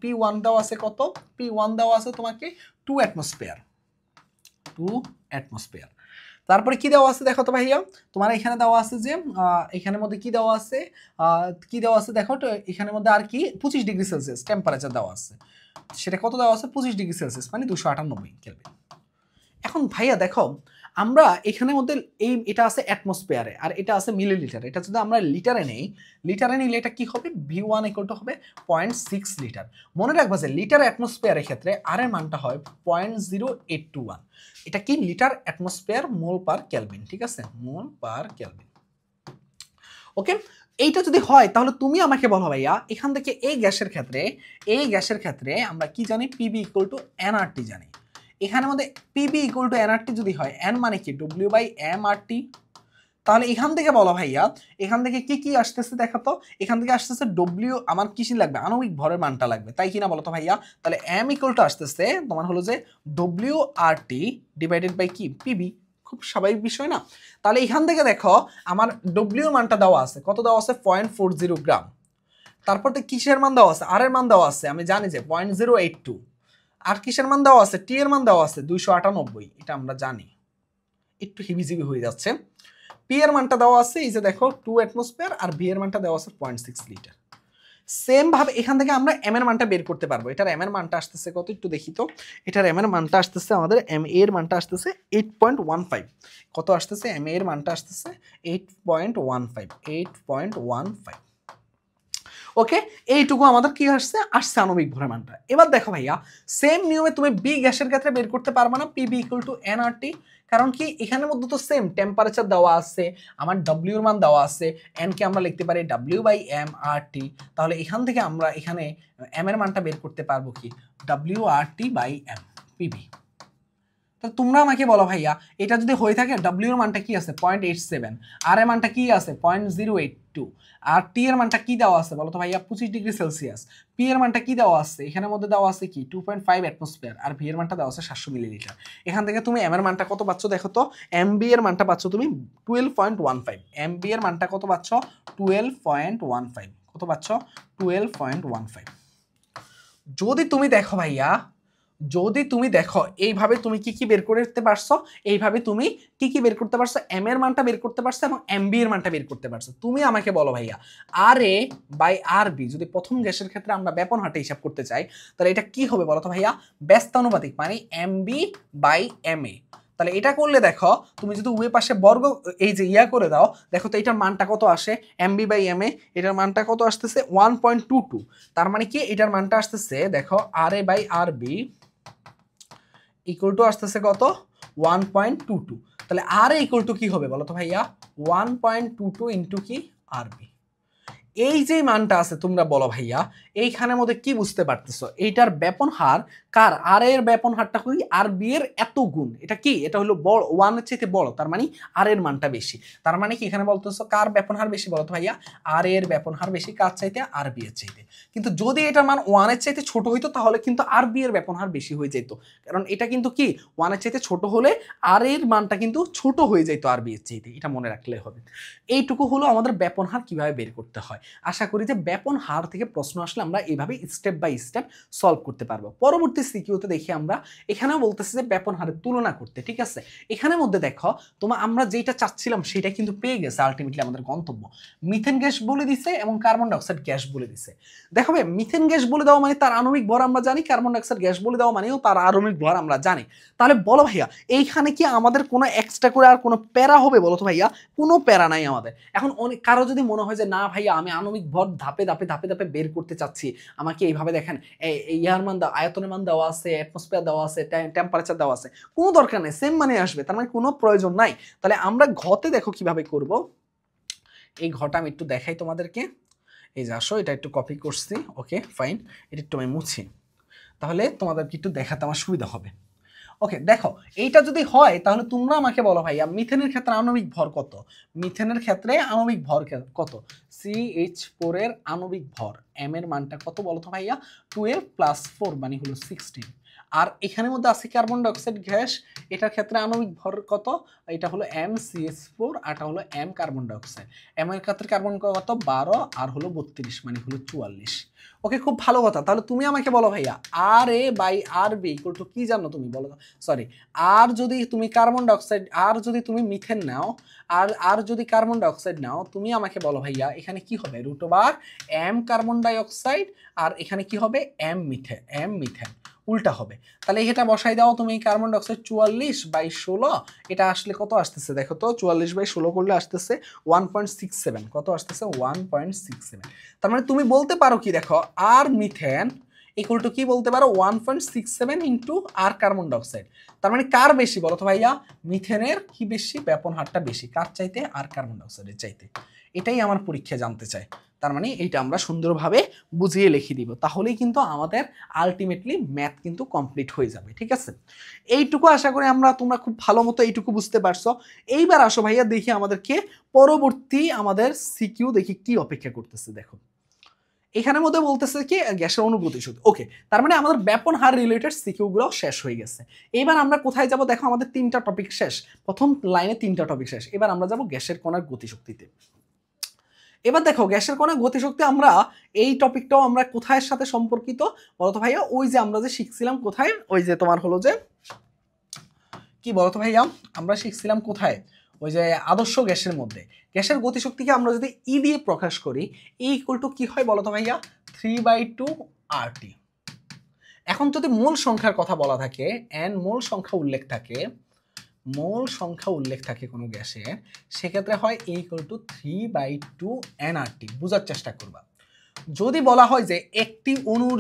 P1 দেওয়া আছে কত, P1 দেওয়া আছে তোমাকে 2 অ্যাটমসফিয়ার, 2 অ্যাটমসফিয়ার। তারপরে কি দেওয়া আছে দেখো তো ভাইয়া, তোমার এখানে দেওয়া আছে যে এখানের মধ্যে কি দেওয়া আছে, কি দেওয়া আছে দেখো তো, এখানের মধ্যে আর কি 25 ডিগ্রি সেলসিয়াস টেম্পারেচার দেওয়া আছে। সেটা কত দেওয়া আছে, 25 ডিগ্রি সেলসিয়াস মানে 298 কেলভিন। এখন ভাইয়া দেখো আমরা এখানের মধ্যে এটা আছে অ্যাটমসফিয়ারে আর এটা আছে মিলিলিটার, এটা যদি আমরা লিটারে নেই, লিটারে নিলে এটা কি হবে, V1 ইকুয়াল টু হবে 0.6 লিটার। মনে রাখবা যে লিটার অ্যাটমসফিয়ারের ক্ষেত্রে আর এর মানটা হয় 0.0821। এটা কি litre atmosphere mole per kelvin, ঠিক আছে, মোল পার কেলভিন। ওকে, এইটা যদি হয় তাহলে তুমি আমাকে বলো ভাইয়া এখান থেকে এই গ্যাসের ক্ষেত্রে আমরা কি জানি, PV ইকুয়াল টু nRT জানি। এখানের মধ্যে PV ইকুয়াল টু nRT যদি হয়, n মানে কি W/mRT, তাহলে এখান থেকে বলো ভাইয়া এখান থেকে কি কি আসতেছে দেখো তো, এখান থেকে আসতেছে W, আমার কিসি লাগবে, আণবিক ভরের মানটা লাগবে, তাই কিনা বলো তো ভাইয়া। তাহলে m ইকুয়াল টু আসতেছে তোমার হলো যে WRT ডিভাইডেড বাই কি PV, খুব স্বাভাবিক বিষয় না। তাহলে এখান থেকে দেখো আমার W এর মানটা দেওয়া আছে, কত দেওয়া আছে, 0.40 গ্রাম। তারপর তো কিসের মান দেওয়া আছে, আর এর মান দেওয়া আছে, আমি জানি যে 0.082। আর কিসের মান দেওয়া আছে, টি এর মান দেওয়া আছে 298, এটা আমরা জানি, একটু হিবিজিবি হয়ে যাচ্ছে। পি এর মানটা দেওয়া আছে এই যে দেখো 2 অ্যাটমসফিয়ার, আর ভি এর মানটা দেওয়া আছে 0.6 লিটার। সেম ভাবে এখান থেকে আমরা এম এর মানটা বের করতে পারবো। এটার এম এর মানটা আসতেছে কত একটু দেখি তো। এটার এম এর মানটা আসতেছে আমাদের এম এর মানটা আসতেছে 8.15। কত আসতেছে? এম এর মানটা আসতেছে 8.15, 8.15। ওকে, এইটুকু আমাদের কি আসছে আণবিক ভরের মানটা। এবার দেখো ভাইয়া, সেম নিয়মে তুমি বি গ্যাসের ক্ষেত্রে বের করতে পারবে না, পিবি ইকুয়াল টু এনআরটি। কারণ কি এখানের মধ্যে তো সেম টেম্পারেচার দেওয়া আছে, আমার ডব্লিউ এর মান দেওয়া আছে, এন কে আমরা লিখতে পারি ডব্লিউ বাই এম আর টি। তাহলে এখান থেকে আমরা এখানে এম এর মানটা বের করতে পারবো কি W R T by M PB. তো তোমরা আমাকে বলো ভাইয়া, এটা যদি হয়ে থাকে ডব্লিউ এর মানটা কি আছে 0.87, আর এর মানটা কি আছে 0.082, আর টি এর মানটা কি দেওয়া আছে বলো তো ভাইয়া 25 ডিগ্রি সেলসিয়াস, পি এর মানটা কি দেওয়া আছে এখানের মধ্যে দেওয়া আছে কি 2.5 অ্যাটমসফিয়ার, আর ভি এর মানটা দেওয়া আছে 700 মিলিলিটার। এখান থেকে তুমি এম এর মানটা কত পাচ্ছ দেখো তো, এম বি এর মানটা পাচ্ছ তুমি 12.15, এম বি এর মানটা কত পাচ্ছ 12.15, কত পাচ্ছ 12.15। যদি তুমি দেখো ভাইয়া, যদি তুমি দেখো এইভাবে তুমি কি কি বের করতে পারছো, এইভাবে তুমি কি কি বের করতে পারছো, এম এর মানটা বের করতে পারছো এবং এম বি এর মানটা বের করতে পারছো। তুমি আমাকে বলো ভাইয়া, R A by R B যদি প্রথম গ্যাসের ক্ষেত্রে আমরা ব্যাপন হারটা হিসাব করতে চাই, তাহলে এটা কি হবে বলো তো ভাইয়া, ব্যস্তানুপাতিক, মানে M B by M A. তাহলে এটা করলে দেখো তুমি যদি উভয় পাশে বর্গ এই যে ইয়া করে দাও, দেখো তো এটার মানটা কত আসে, M B by M A, এটার মানটা কত আসতেছে 1.22। তার মানে কি এটার মানটা আসতেছে দেখো R A by R B equal to আসতেছে কত 1.22। তাহলে আর ইকুয়াল টু কি হবে বলো তো ভাইয়া 1.22 ইন্টু কি আর বি। এই যে মানটা আছে তোমরা বলো ভাইয়া, এইখানের মধ্যে কি বুঝতে পারতেছো, এইটার ব্যাপন হার কার, আর এর ব্যাপন হারটা কি আর বি এর এত গুণ। এটা কি, এটা হলো বড়, ওয়ান এর চাইতে বড়, তার মানে আর এর মানটা বেশি। তার মানে কি এখানে বলতেছো কার ব্যাপন হার বেশি বলো তো ভাইয়া, আর এর ব্যাপন হার বেশি কার চাইতে, আর বি এর চাইতে। কিন্তু যদি এটার মান ওয়ান এর চাইতে ছোট হইতো তাহলে কিন্তু আর বি এর ব্যাপন হার বেশি হয়ে যেত। কারণ এটা কিন্তু কি ওয়ান এর চাইতে ছোট হলে আর এর মানটা কিন্তু ছোট হয়ে যেত আর বি এর চাইতে, এটা মনে রাখলে হবে। এইটুকু হলো আমাদের ব্যাপন হার কিভাবে বের করতে হয়। আশা করি যে ব্যাপন হার থেকে প্রশ্ন আসলে আমরা এইভাবে স্টেপ বাই স্টেপ সলভ করতে পারবো। পরবর্তী সিকিউতে দেখি আমরা, এখানেও বলতেছে যে ব্যাপন হারের তুলনা করতে, ঠিক আছে। এখানের মধ্যে দেখো আমরা যেটা চাচ্ছিলাম সেটা কিন্তু পেয়ে গেছে আলটিমেটলি আমাদের গন্তব্য। মিথেন গ্যাস বলে দিছে এবং কার্বন ডাইঅক্সাইড গ্যাস বলে দিছে। দেখো ভাই, মিথেন গ্যাস বলে দেওয়া মানে তার আণবিক ভর আমরা জানি, কার্বন ডাইঅক্সাইড গ্যাস বলে দেওয়া মানেও তার আণবিক ভর আমরা জানি। তাহলে বলো ভাইয়া, এইখানে কি আমাদের কোনো এক্সট্রা করে আর কোনো প্যারা হবে বলো তো ভাইয়া, কোনো প্যারা নাই আমাদের। এখন অনেক কারো যদি মনে হয় যে না ভাইয়া আমি আণবিক ভর ধাপে ধাপে ধাপে ধাপে বের করতে চাচ্ছি, আমাকে এইভাবে দেখেন ইয়ার মান দেওয়া, আয়তনের মান দেওয়া আছে, অ্যাটমসফিয়ার দেওয়া আছে, টেম্পারেচার দেওয়া আছে, কোনো দরকার নেই, সেম মানে আসবে, তার মানে কোনো প্রয়োজন নাই। তাহলে আমরা ঘতে দেখো কিভাবে করব। এই ঘটা আমি একটু দেখাই তোমাদেরকে, এই যে আসো, এটা একটু কপি করছি, ওকে ফাইন, এটা একটু আমি মুছি, তাহলে তোমাদেরকে একটু দেখাতে আমার সুবিধা হবে। ওকে দেখো, এইটা যদি হয় তাহলে তোমরা আমাকে বলো ভাইয়া মিথেনের ক্ষেত্রে আণবিক ভর কত, মিথেনের ক্ষেত্রে আণবিক ভর কত, CH4 এর আণবিক ভর এম এর মানটা কত বলো তো ভাইয়া 12 + 4 মানে হলো 16। আর এখানের মধ্যে আছে কার্বন ডাইঅক্সাইড গ্যাস, এটার ক্ষেত্রে আণবিক ভর কত, এটা হলো MCH4 আর এটা হলো M কার্বন ডাইঅক্সাইড। এম এর ক্ষেত্রে কার্বন কত 12 আর হলো 32 মানে হলো 44। ওকে, খুব ভালো কথা। তাহলে তুমি আমাকে বলো ভাইয়া R A by R B equal to কি জানো তুমি বলো, সরি, আর যদি তুমি কার্বন ডাইঅক্সাইড, আর যদি তুমি মিথেন নাও, আর যদি কার্বন ডাইঅক্সাইড নাও, তুমি আমাকে বলো ভাইয়া এখানে কি হবে √M কার্বন ডাইঅক্সাইড, আর এখানে কি হবে M মিথেন, উল্টা হবে। তাহলে এটা বসাই দাও তুমি, কার্বন ডাইঅক্সাইড 44/16, এটা আসলে কত আসতেছে দেখো তো, 44/16 করলে আসতেছে 1.67, কত আসতেছে 1.67। তার মানে তুমি বলতে পারো কি দেখো, আর মিথেন ইকুয়াল টু কি বলতে পারো 1.67 ইন্টু আর কার্বন ডাইঅক্সাইড। তার মানে কার বেশি বলো তো ভাইয়া, মিথেনের কি বেশি, ব্যাপন হারটা বেশি, কার চাইতে, আর কার্বন ডাইঅক্সাইডের চাইতে। এটাই আমার পরীক্ষা জানতে চায়। তার মানে এইটা আমরা সুন্দরভাবে বুঝিয়ে লিখে দিব, তাহলেই কিন্তু আমাদের আলটিমেটলি ম্যাথ কিন্তু কমপ্লিট হয়ে যাবে, ঠিক আছে। এইটুকু আশা করি তোমরা খুব ভালো মতো এইটুকু বুঝতে পারছো। এইবার আসো ভাইয়া দেখি আমাদেরকে পরবর্তী আমাদের সিকিউ দেখি কি অপেক্ষা করতেছে। দেখো এখানের মধ্যে বলতেছে কি গ্যাসের অনুভূতি শক্তি, ওকে, তার মানে আমাদের ব্যাপন হার রিলেটেড সিকিউগুলো শেষ হয়ে গেছে। এবার আমরা কোথায় যাব দেখো, আমাদের 3টা টপিক শেষ, প্রথম লাইনে 3টা টপিক শেষ। এবার আমরা যাব গ্যাসের কণার গতিশক্তিতে। এবার দেখো গ্যাসের কণার গতিশক্তি, আমরা এই টপিকটাও আমরা কোথায় সাথে সম্পর্কিত বলতো ভাইয়া, ওই যে আমরা যে শিখছিলাম কোথায়, ওই যে তোমার হলো যে কি বলতো ভাইয়া, আমরা শিখছিলাম কোথায়, ওই যে আদর্শ গ্যাসের মধ্যে গ্যাসের গতিশক্তিকে আমরা যদি ই দিয়ে প্রকাশ করি, ই ইকুয়াল টু কি হয় বলো তো ভাইয়া, 3/2 RT। এখন যদি মূল সংখ্যার কথা বলা থাকে, n মূল সংখ্যা উল্লেখ থাকে কোনো গ্যাসের, সেক্ষেত্রে হয় a ইকুয়াল টু 3/2 nRT। বোঝার চেষ্টা করবা। যদি বলা হয় যে একটি অণুর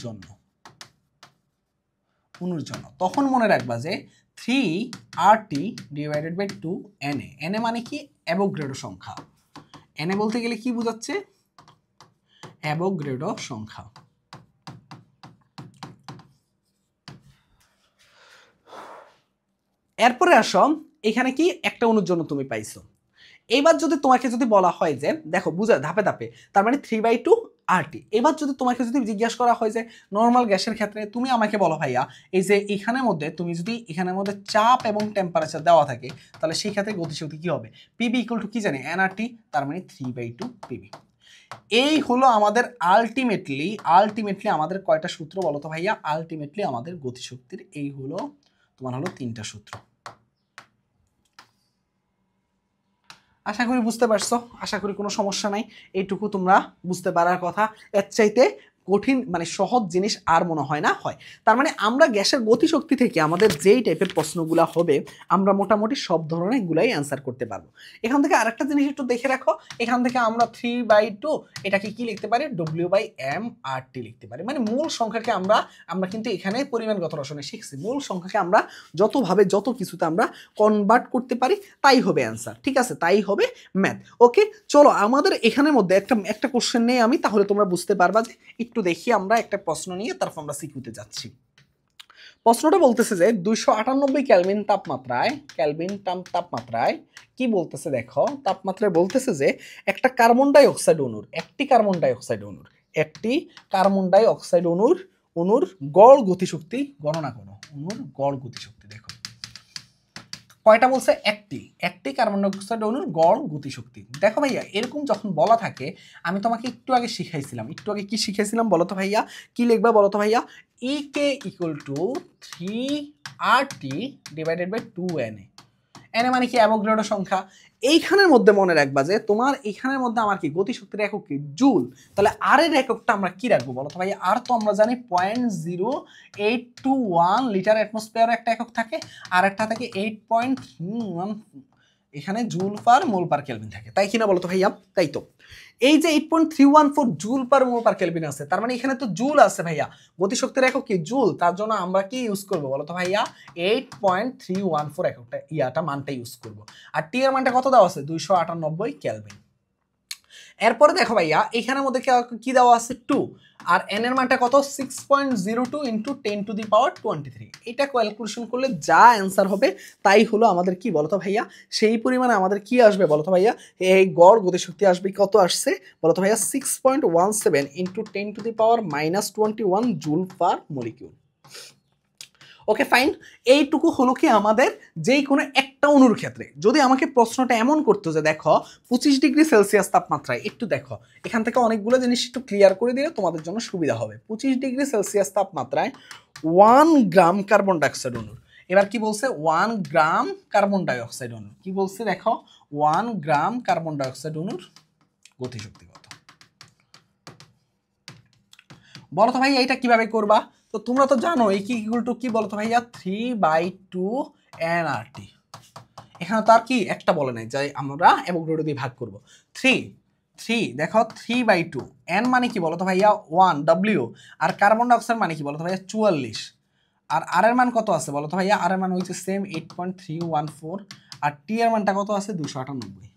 জন্য তখন মনে রাখবা যে 3RT divided by 2 Na। Na মানে কি, অ্যাভোগাড্রো সংখ্যা। Na বলতে গেলে কি বোঝাচ্ছে, অ্যাভোগাড্রো সংখ্যা। এরপরে আসো, এখানে কি একটা অণুর জন্য তুমি পাইছো। এবার যদি তোমাকে বলা হয় যে দেখো বুঝা ধাপে ধাপে, তার মানে 3/2 RT। এবার যদি তোমাকে জিজ্ঞাসা করা হয় যে নর্মাল গ্যাসের ক্ষেত্রে, তুমি আমাকে বলো ভাইয়া এই যে এখানের মধ্যে তুমি যদি এখানের মধ্যে চাপ এবং টেম্পারেচার দেওয়া থাকে, তাহলে সেই ক্ষেত্রে গতিশক্তি কি হবে, পিবি ইকুয়াল টু কি জানি nRT, তার মানে 3/2 পিবি। এই হলো আমাদের আলটিমেটলি আমাদের কয়টা সূত্র বলো তো ভাইয়া, আলটিমেটলি আমাদের গতিশক্তির এই হলো তোমার হলো 3টা সূত্র। আশা করি বুঝতে পারছো, আশা করি কোনো সমস্যা নাই। এইটুকু তোমরা বুঝতে পারার কথা, এর চাইতে কঠিন মানে সহজ জিনিস আর মনে হয় না হয়। তার মানে আমরা গ্যাসের গতিশক্তি থেকে আমাদের যেই টাইপের প্রশ্নগুলো হবে, আমরা মোটামুটি সব ধরনের গুলাই অ্যান্সার করতে পারবো। এখান থেকে আরেকটা জিনিস একটু দেখে রাখো, এখান থেকে আমরা 3/2 এটাকে কি লিখতে পারি, W/m/RT লিখতে পারি। মানে মূল সংখ্যাকে আমরা কিন্তু এখানে পরিমাণগত রসায়নে শিখছি, মূল সংখ্যাকে আমরা যতভাবে যত কিছুতে আমরা কনভার্ট করতে পারি তাই হবে অ্যান্সার। ঠিক আছে, তাই হবে ম্যাথ। ওকে, চলো আমাদের এখানের মধ্যে একটা কোশ্চেন নেই আমি, তাহলে তোমরা বুঝতে পারবা যে একটু দেখি আমরা একটা প্রশ্ন নিয়ে তারপর আমরা সিকিউতে যাচ্ছি। প্রশ্নটা বলতেছে যে 298 কেলভিন তাপমাত্রায় কি বলতেছে, দেখো তাপমাত্রায় বলতেছে যে একটি কার্বন ডাই অক্সাইড অণুর গড় গতিশক্তি গণনা করো। অণুর গড় গতিশক্তি দেখো কয়টা বলছে, একটি কার্বন ডাই অক্সাইড অণুর গড় গতিশক্তি। দেখো ভাইয়া এরকম যখন বলা থাকে, আমি তোমাকে একটু আগে কি শিখাইছিলাম বলো তো ভাইয়া, কি লিখবা বলো তো ভাইয়া, EK equal to 3RT divided by 2Na। Na মানে কি, অ্যাভোগাড্রো সংখ্যা। এইখানের মধ্যে মনে রাখবা যে তোমার এইখানের মধ্যে আমার কি গতিশক্তির একক কি, জুল। তাহলে আর এর এককটা আমরা কি রাখবো বলো তো ভাই, আর তো আমরা জানি 0.0821 লিটার অ্যাটমসফিয়ার একটা একক থাকে, আর একটা থাকে 8.1 এখানে জুল পার মোল পার কেলভিন থাকে, তাই কিনা বলো তো ভাইয়া, তাই তো। এই যে 8.314 জুল পার মোল পার কেলভিন আছে, তার মানে এখানে তো জুল আছে ভাইয়া, গতিশক্তির একক কি জুল, তার জন্য আমরা কি ইউজ করবো বলো তো ভাইয়া, 8.314 এককটা মানটা ইউজ করবো। আর টি এর মানটা কত দেওয়া আছে, 298 কেলভিন। এরপরে দেখো ভাইয়া এখানের মধ্যে কি দেওয়া আছে 2, আর n এর মানটা কত 6.02 ইন্টু 10⁻23। এটা ক্যালকুলেশন করলে যা অ্যান্সার হবে তাই হলো আমাদের কি বলতো ভাইয়া, সেই পরিমাণে আমাদের কি আসবে বলতো ভাইয়া, এই গড় গতিশক্তি আসবে, কত আসছে বলতো ভাইয়া, 6.17 into 10⁻21 joule per molecule. Okay fine, এইটুকু হলো কি আমাদের যেই কোনো একটা অণুর ক্ষেত্রে। যদি আমাকে প্রশ্নটা এমন করতো যে দেখো 25 ডিগ্রি সেলসিয়াস তাপমাত্রায়, একটু দেখো এখান থেকে অনেকগুলো জিনিস একটু ক্লিয়ার করে দিলে তোমাদের জন্য সুবিধা হবে। 25 ডিগ্রি সেলসিয়াস তাপমাত্রায় 1 গ্রাম কার্বন ডাইঅক্সাইড অণুর, এবার কি বলছে 1 গ্রাম কার্বন ডাইঅক্সাইড অণুর, কি বলছে দেখো 1 গ্রাম কার্বন ডাইঅক্সাইড অণুর গতিশক্তি কত বলো তো ভাই, এইটা কিভাবে করবা, তো তোমরা তো জানো এই কি ইকুয়াল টু কি বলতো ভাইয়া, 3/2 nRT। এখানে তো আর কি একটা বলে নাই, যাই আমরা অ্যাভোগাড্রো দিয়ে ভাগ করব। 3 দেখো 3/2, n মানে কি বলতো ভাইয়া 1 W, আর কার্বন ডাইঅক্সাইড মানে কি বলতো ভাইয়া 44, আর আর এর মান কত আছে বলতো ভাইয়া, আর এর মান হচ্ছে সেম 8.314, আর টি এর মানটা কত আছে 298।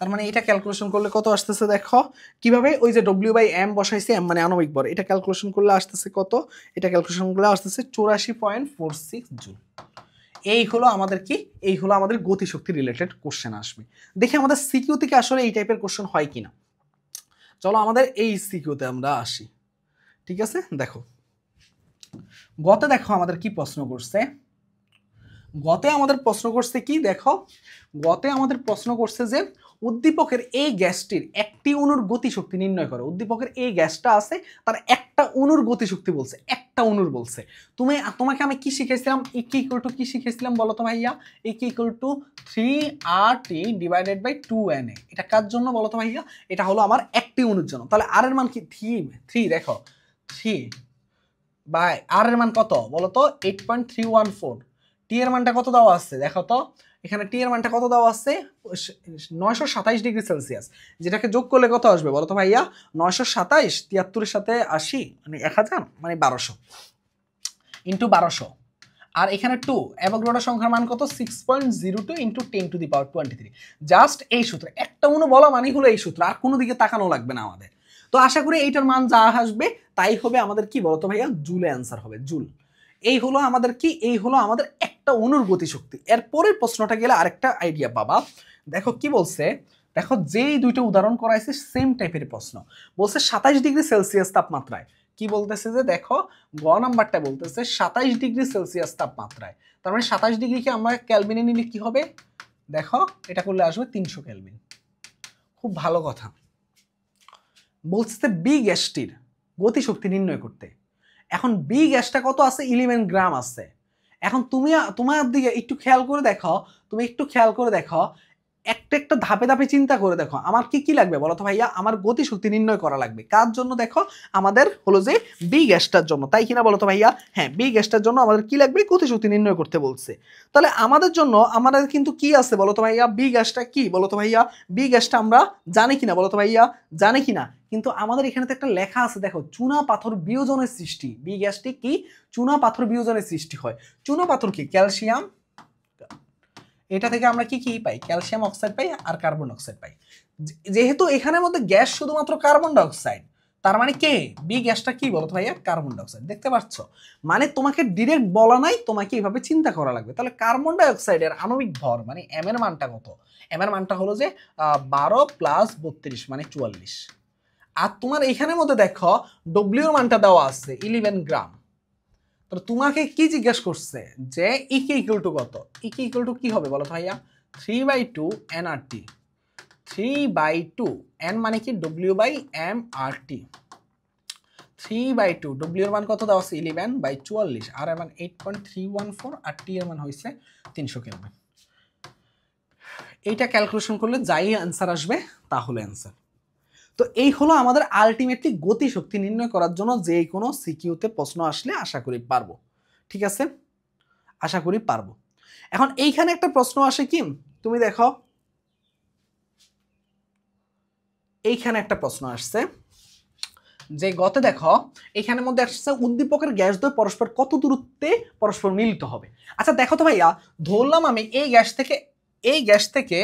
তার মানে এটা ক্যালকুলেশন করলে কত আসতেছে দেখো কিভাবে, ওই যে W/m বসাইছে, m মানে আণবিক ভর, এটা ক্যালকুলেশন করলে আসতেছে কত, এটা ক্যালকুলেশন করলে আসতেছে 84.46 জুল। এই হলো আমাদের কি, এই হলো আমাদের গতিশক্তি রিলেটেড কোশ্চেন আসবে। দেখি আমাদের সিকিউ থেকে আসলে এই টাইপের কোশ্চেন হয় কিনা। চলো আমাদের এই সিকিউতে আমরা আসি। ঠিক আছে, দেখো গতে দেখো আমাদের কি প্রশ্ন করছে, গতে আমাদের প্রশ্ন করছে কি দেখো, গতে আমাদের প্রশ্ন করছে যে উদ্দীপকের এই গ্যাসটির একটি অণুর গতিশক্তি নির্ণয় করো। উদ্দীপকের এই গ্যাসটা আছে, তার একটা অণুর গতিশক্তি বলছে, একটা একটা অণুর বলছে। তোমাকে আমি কি শিখেছিলাম, কি ইকুয়াল টু কি শিখেছিলাম বলো তো ভাইয়া, কি equal to 3RT divided by 2Na। এটা কার জন্য বলো তো ভাইয়া, এটা হলো আমার একটি অণুর জন্য। তাহলে আর এর মান কি 3 দেখো 3 বাই আর এর মান কত বলো তো 8.314। টি এর মানটা কত দেওয়া আছে দেখো তো, এখানে টি এর মানটা কত দেওয়া আছে 927 ডিগ্রি সেলসিয়াস, যেটাকে যোগ করলে কত আসবে বলো তো ভাইয়া 927 73 সাথে 80 মানে 1000 মানে 1200 ইন্টু 1200। আর এখানে 2 অ্যাভোগাড্রো সংখ্যার মান কত 6.02 into 10 to the power 23। Just এই সূত্র, একটা অণু বলা মানে হলো এই সূত্র, আর কোনো দিকে তাকানো লাগবে না আমাদের। তো আশা করি এইটার মান যা আসবে তাই হবে আমাদের কি বলতো ভাইয়া, জুলে অ্যান্সার হবে, জুল। এই হলো আমাদের কি, এই হলো আমাদের একটা অণুর গতিশক্তি। এর পরের প্রশ্নটা গেলে আরেকটা আইডিয়া পাবা। দেখো কি বলছে, দেখো যেই দুইটা উদাহরণ করাইছে সেম টাইপের প্রশ্ন। বলছে 27 ডিগ্রি সেলসিয়াস তাপমাত্রায়, কি বলতেছে যে দেখো গ নাম্বারটা বলতেছে 27 ডিগ্রি সেলসিয়াস তাপমাত্রায়, তার মানে 27 ডিগ্রিকে আমরা ক্যালভিনে নিলে কি হবে দেখো, এটা করলে আসবে 300 ক্যালভিন। খুব ভালো কথা। বলছে বি গ্যাসটির গতিশক্তি নির্ণয় করতে। এখন বি গ্যাসটা কত আছে 11 গ্রাম আছে। এখন তোমার দিকে একটু খেয়াল করে দেখো, তুমি একটু খেয়াল করে দেখো, একটা ধাপে ধাপে চিন্তা করে দেখো আমার কি কি লাগবে বলো তো ভাইয়া, আমার গতিশক্তি নির্ণয় করা লাগবে কার জন্য, দেখো আমাদের হলো যে বি গ্যাসটার জন্য, তাই কিনা বলো তো ভাইয়া, হ্যাঁ বি গ্যাসটার জন্য আমাদের কি লাগবে গতিশক্তি নির্ণয় করতে বলছে। তাহলে আমাদের জন্য আমাদের কিন্তু কি আছে বলো তো ভাইয়া, বি গ্যাসটা কি বলো তো ভাইয়া, বি গ্যাসটা আমরা জানি কিনা বলো তো ভাইয়া, জানি কিনা, কিন্তু আমাদের এখানে তো একটা লেখা আছে দেখো, চুনা পাথর বিয়োজনের সৃষ্টি, বি গ্যাসটি কি চুনা পাথর বিয়োজনের সৃষ্টি হয়। চুনা পাথর কি ক্যালসিয়াম, এটা থেকে আমরা কি কি পাই ক্যালসিয়াম অক্সাইড পাই আর কার্বন অক্সাইড পাই। যেহেতু এখানের মধ্যে গ্যাস শুধুমাত্র কার্বন ডাইঅক্সাইড, তার মানে কে বি গ্যাসটা কি বলতো ভাইয়া কার্বন ডাইঅক্সাইড। দেখতে পাচ্ছ, মানে তোমাকে ডিরেক্ট বলা নাই, তোমাকে এইভাবে চিন্তা করা লাগবে। তাহলে কার্বন ডাইঅক্সাইডের আণবিক ভর মানে এম এর মানটা কত, এম এর মানটা হলো যে 12 প্লাস 32 মানে 44। আর তোমার এখানের মধ্যে দেখো ডব্লিউ এর মানটা দেওয়া আছে 11 গ্রাম। তো তোমাকে কি জিজ্ঞেস করছে যে ইকি ইকুয়াল টু কত, ইকি ইকুয়াল টু কি হবে বলো ভাইয়া 3/2 nRT, 3/2 n মানে কি W/m/RT, 3/2 W এর মান কত দেওয়া আছে 11/44, আর এর মান 8.314, আর টি এর মান হইছে 300 কেলভিন। এইটা ক্যালকুলেশন করলে যাই অ্যান্সার আসবে তা হলো অ্যান্সার। তো এই হলো আমাদের আলটিমেটলি গতিশক্তি নির্ণয় করার জন্য যে কোনো সিকিউতে প্রশ্ন আসলে আশা করি পারবো। ঠিক আছে, আশা করি পারবো। এখন এইখানে একটা প্রশ্ন আসে কি, তুমি দেখো এইখানে একটা প্রশ্ন আসছে যে গতে দেখো এখানের মধ্যে আসছে উদ্দীপকের গ্যাস দ্বয় পরস্পর কত দূরত্বে পরস্পর মিলিত হবে। আচ্ছা দেখো তো ভাইয়া, ধরলাম আমি এই গ্যাস থেকে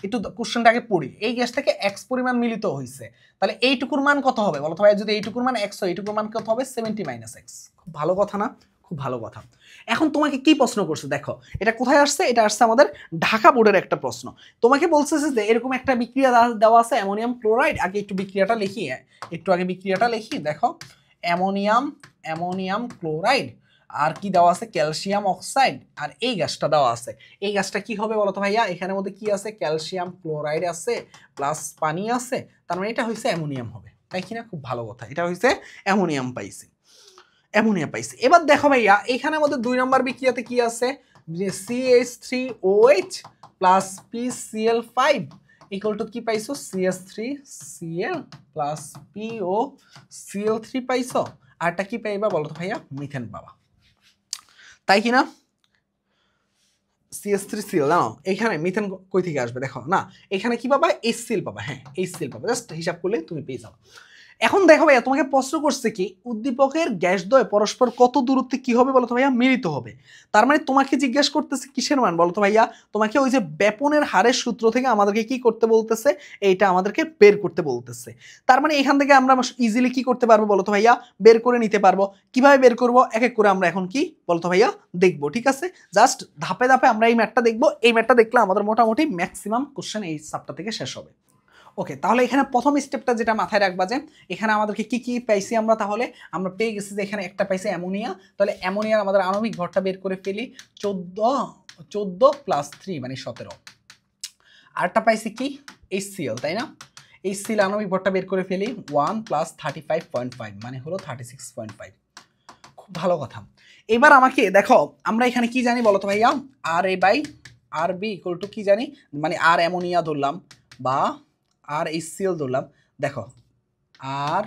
একটু কোশ্চেনটাকে পড়ি, এই গ্যাস থেকে এক্স পরিমাণ মিলিত হয়েছে, তাহলে এইটুকুর মান কত হবে বলো তো ভাই, যদি এইটুকুর মান এক্স হয় এইটুকুর মান কত হবে 70 - এক্স। খুব ভালো কথা না, খুব ভালো কথা। এখন তোমাকে কি প্রশ্ন করছে দেখো, এটা কোথায় আসছে, এটা আসছে আমাদের ঢাকা বোর্ডের একটা প্রশ্ন। তোমাকে বলছে যে এরকম একটা বিক্রিয়া দেওয়া আছে অ্যামোনিয়াম ক্লোরাইড, আগে একটু বিক্রিয়াটা লিখি, দেখো অ্যামোনিয়াম ক্লোরাইড, আর কি দেওয়া আছে ক্যালসিয়াম অক্সাইড, আর এই গ্যাসটা দেওয়া আছে। এই গ্যাসটা কি হবে বলতো ভাইয়া, এখানের মধ্যে কি আছে ক্যালসিয়াম ক্লোরাইড আছে প্লাস পানি আছে, তার মানে এটা হইছে অ্যামোনিয়াম হবে, তাই কিনা, খুব ভালো কথা, এটা হইছে অ্যামোনিয়া পাইছি। এবার দেখো ভাইয়া এখানের মধ্যে 2 নম্বর বিক্রিয়াতে কি আছে, যে CH3OH plus PCl5 equal to কি পাইছো CH3Cl প্লাস POCl3 পাইছো, আরটা কি পাইবা বলো তো ভাইয়া মিথেন পাবা, তাই কিনা CH3Cl না, এখানে মিথেন কই থেকে আসবে দেখো না, এখানে কি পাবা HCl পাবা, হ্যাঁ HCl পাবা, জাস্ট হিসাব করলে তুমি পেয়ে যাবে। এখন দেখো ভাইয়া তোমাকে প্রশ্ন করছে কি উদ্দীপকের গ্যাস দ্বয় পরস্পর কত দূরত্বে কি হবে বলো তো ভাইয়া মিলিত হবে। তার মানে তোমাকে জিজ্ঞেস করতেছে কিসের মান বলো তো ভাইয়া, তোমাকে ওই যে ব্যাপনের হারের সূত্র থেকে আমাদেরকে কি করতে বলতেছে, এইটা আমাদেরকে বের করতে বলতেছে। তার মানে এখান থেকে আমরা ইজিলি কি করতে পারবো বলো তো ভাইয়া, বের করে নিতে পারবো। কিভাবে বের করব এক এক করে আমরা এখন কি বলো তো ভাইয়া দেখবো। ঠিক আছে, জাস্ট ধাপে ধাপে আমরা এই ম্যাথটা দেখবো, এই ম্যাথটা দেখলে আমাদের মোটামুটি ম্যাক্সিমাম কোশ্চেন এই সাবটা থেকে শেষ হবে। ওকে, তাহলে এখানে প্রথম স্টেপটা যেটা মাথায় রাখবা যে এখানে আমাদেরকে কি কি পাইছি আমরা, তাহলে আমরা পেয়ে গেছি যে এখানে একটা পাইছি অ্যামোনিয়া, তাহলে অ্যামোনিয়ার আমাদের আণবিক ভরটা বের করে ফেলি 14 প্লাস 3 মানে 17। আরটা পাইছি কি HCl, তাই না, HCl আণবিক ভরটা বের করে ফেলি 1 প্লাস 35.5 মানে হলো 36.5। খুব ভালো কথা। এবার আমাকে দেখো আমরা এখানে কি জানি বলো তো ভাইয়া, R A by R B equal to কি জানি, মানে আর অ্যামোনিয়া ধরলাম বা আর HCl ধরলাম, দেখো আর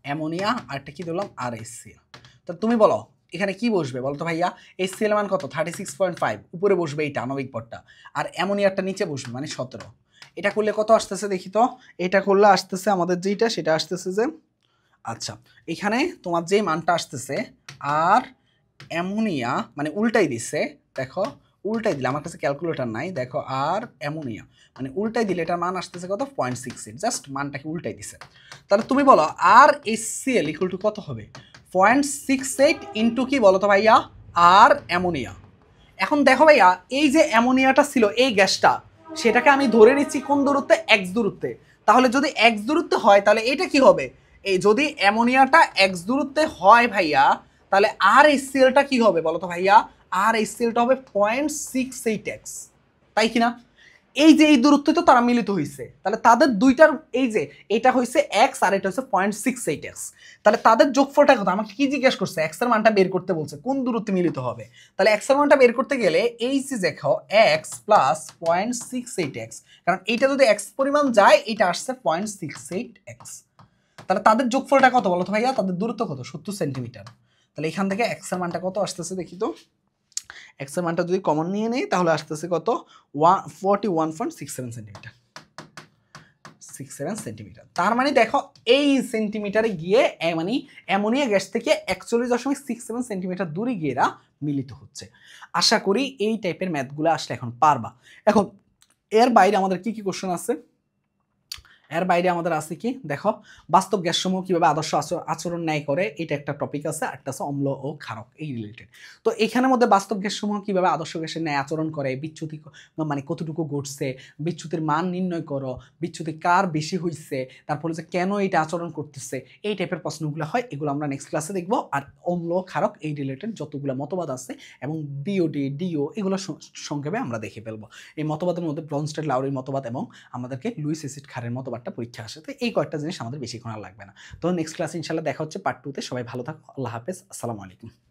অ্যামোনিয়া আরটা কি ধরলাম আর HCl। তো তুমি বলো এখানে কি বসবে বলো তো ভাইয়া, HCl মান কত 36.5, উপরে বসবে এইটা আণবিক ভরটা, আর অ্যামোনিয়াটা নিচে বসবে মানে 17। এটা করলে কত আসতেছে দেখি তো, এটা করলে আসতেছে আমাদের যেটা সেটা আসতেছে যে, আচ্ছা এখানে তোমার যে মানটা আসতেছে আর অ্যামোনিয়া মানে উল্টাই দিচ্ছে, দেখো উল্টাই দিলে, আমার কাছে ক্যালকুলেটর নাই, দেখো আর অ্যামোনিয়া মানে উল্টাই দিলে এটার মান আসতেছে কত 0.68, জাস্ট মানটাকে উল্টাই দিছে। তাহলে তুমি বলো আর HCl ইকুয়াল টু কত হবে, 0.68 ইন্টু কি বলো তো ভাইয়া আর অ্যামোনিয়া। এখন দেখো ভাইয়া এই যে অ্যামোনিয়াটা ছিল এই গ্যাসটা, সেটাকে আমি ধরে নিচ্ছি কোন দূরত্বে, এক্স দূরত্বে। তাহলে যদি এক্স দূরত্বে হয় তাহলে এটা কি হবে, এই যদি অ্যামোনিয়াটা এক্স দূরত্বে হয় ভাইয়া, তাহলে আর HClটা কি হবে বলো তো ভাইয়া, আর HClটা হবে 0.68x, তাই কিনা? এই যে এই দূরত্বে তো তারা মিলিত হয়েছে, তাহলে তাদের দুইটার এই যে এটা হয়েছে এক্স আর এটা হচ্ছে 0.68x, তাহলে তাদের যোগফলটা কত, আমাকে কি জিজ্ঞেস করছে, এক্স এর মানটা বের করতে বলছে কোন দূরত্বে মিলিত হবে। তাহলে এক্স এর মানটা বের করতে গেলে এই যে দেখো এক্স প্লাস 0.68x, কারণ এইটা যদি এক্স পরিমাণ যায় এটা আসছে 0.68x, তাহলে তাদের যোগফলটা কত বলো তো ভাইয়া, তাদের দূরত্ব কত 70 সেন্টিমিটার। তাহলে এখান থেকে এক্স এর মানটা কত আসতেছে দেখি তো, এক্স এর মানটা যদি কমন নিয়ে নেই তাহলে আসতেছে কত 41.67 সেন্টিমিটার, 67 সেন্টিমিটার। তার মানে দেখো এই সেন্টিমিটারে গিয়ে মানে অ্যামোনিয়া গ্যাস থেকে 41.67 সেন্টিমিটার দূরে গিয়ে এরা মিলিত হচ্ছে। আশা করি এই টাইপের ম্যাথগুলো আসলে এখন পারবা। এখন এর বাইরে আমাদের কি কি কোশ্চেন আছে, এর বাইরে আমাদের আছে কি দেখো, বাস্তব গ্যাসসমূহ কিভাবে আদর্শ আচরণ ন্যায় করে, এটা একটা টপিক আছে, একটা আছে অম্ল ও ক্ষারক এই রিলেটেড। তো এখানের মধ্যে বাস্তব গ্যাসসমূহ কিভাবে আদর্শ গ্যাসের ন্যায় আচরণ করে, বিচ্যুতি মানে কতটুকু ঘটছে, বিচ্যুতির মান নির্ণয় করো, বিচ্যুতি কার বেশি হইছে, তারপরে যে কেন এটা আচরণ করতেছে, এই টাইপের প্রশ্নগুলো হয়, এগুলো আমরা নেক্সট ক্লাসে দেখবো। আর অম্ল ক্ষারক এই রিলেটেড যতগুলো মতবাদ আছে এবং বিওডি ডিও এগুলো সংক্ষেপে আমরা দেখে ফেলবো। এই মতবাদের মধ্যে ব্রনস্টেড লাউরির মতবাদ এবং আমাদেরকে লুইস অ্যাসিড ক্ষারের মতবাদটা পরীক্ষা আসে। তো এই কয়েকটা জিনিস আমাদের বেশিক্ষণ আর লাগবে না। তো নেক্সট ক্লাসে ইনশাল্লাহ দেখা হচ্ছে পার্ট 2 তে। সবাই ভালো থাকো, আল্লাহ হাফেজ, আসসালামু আলাইকুম।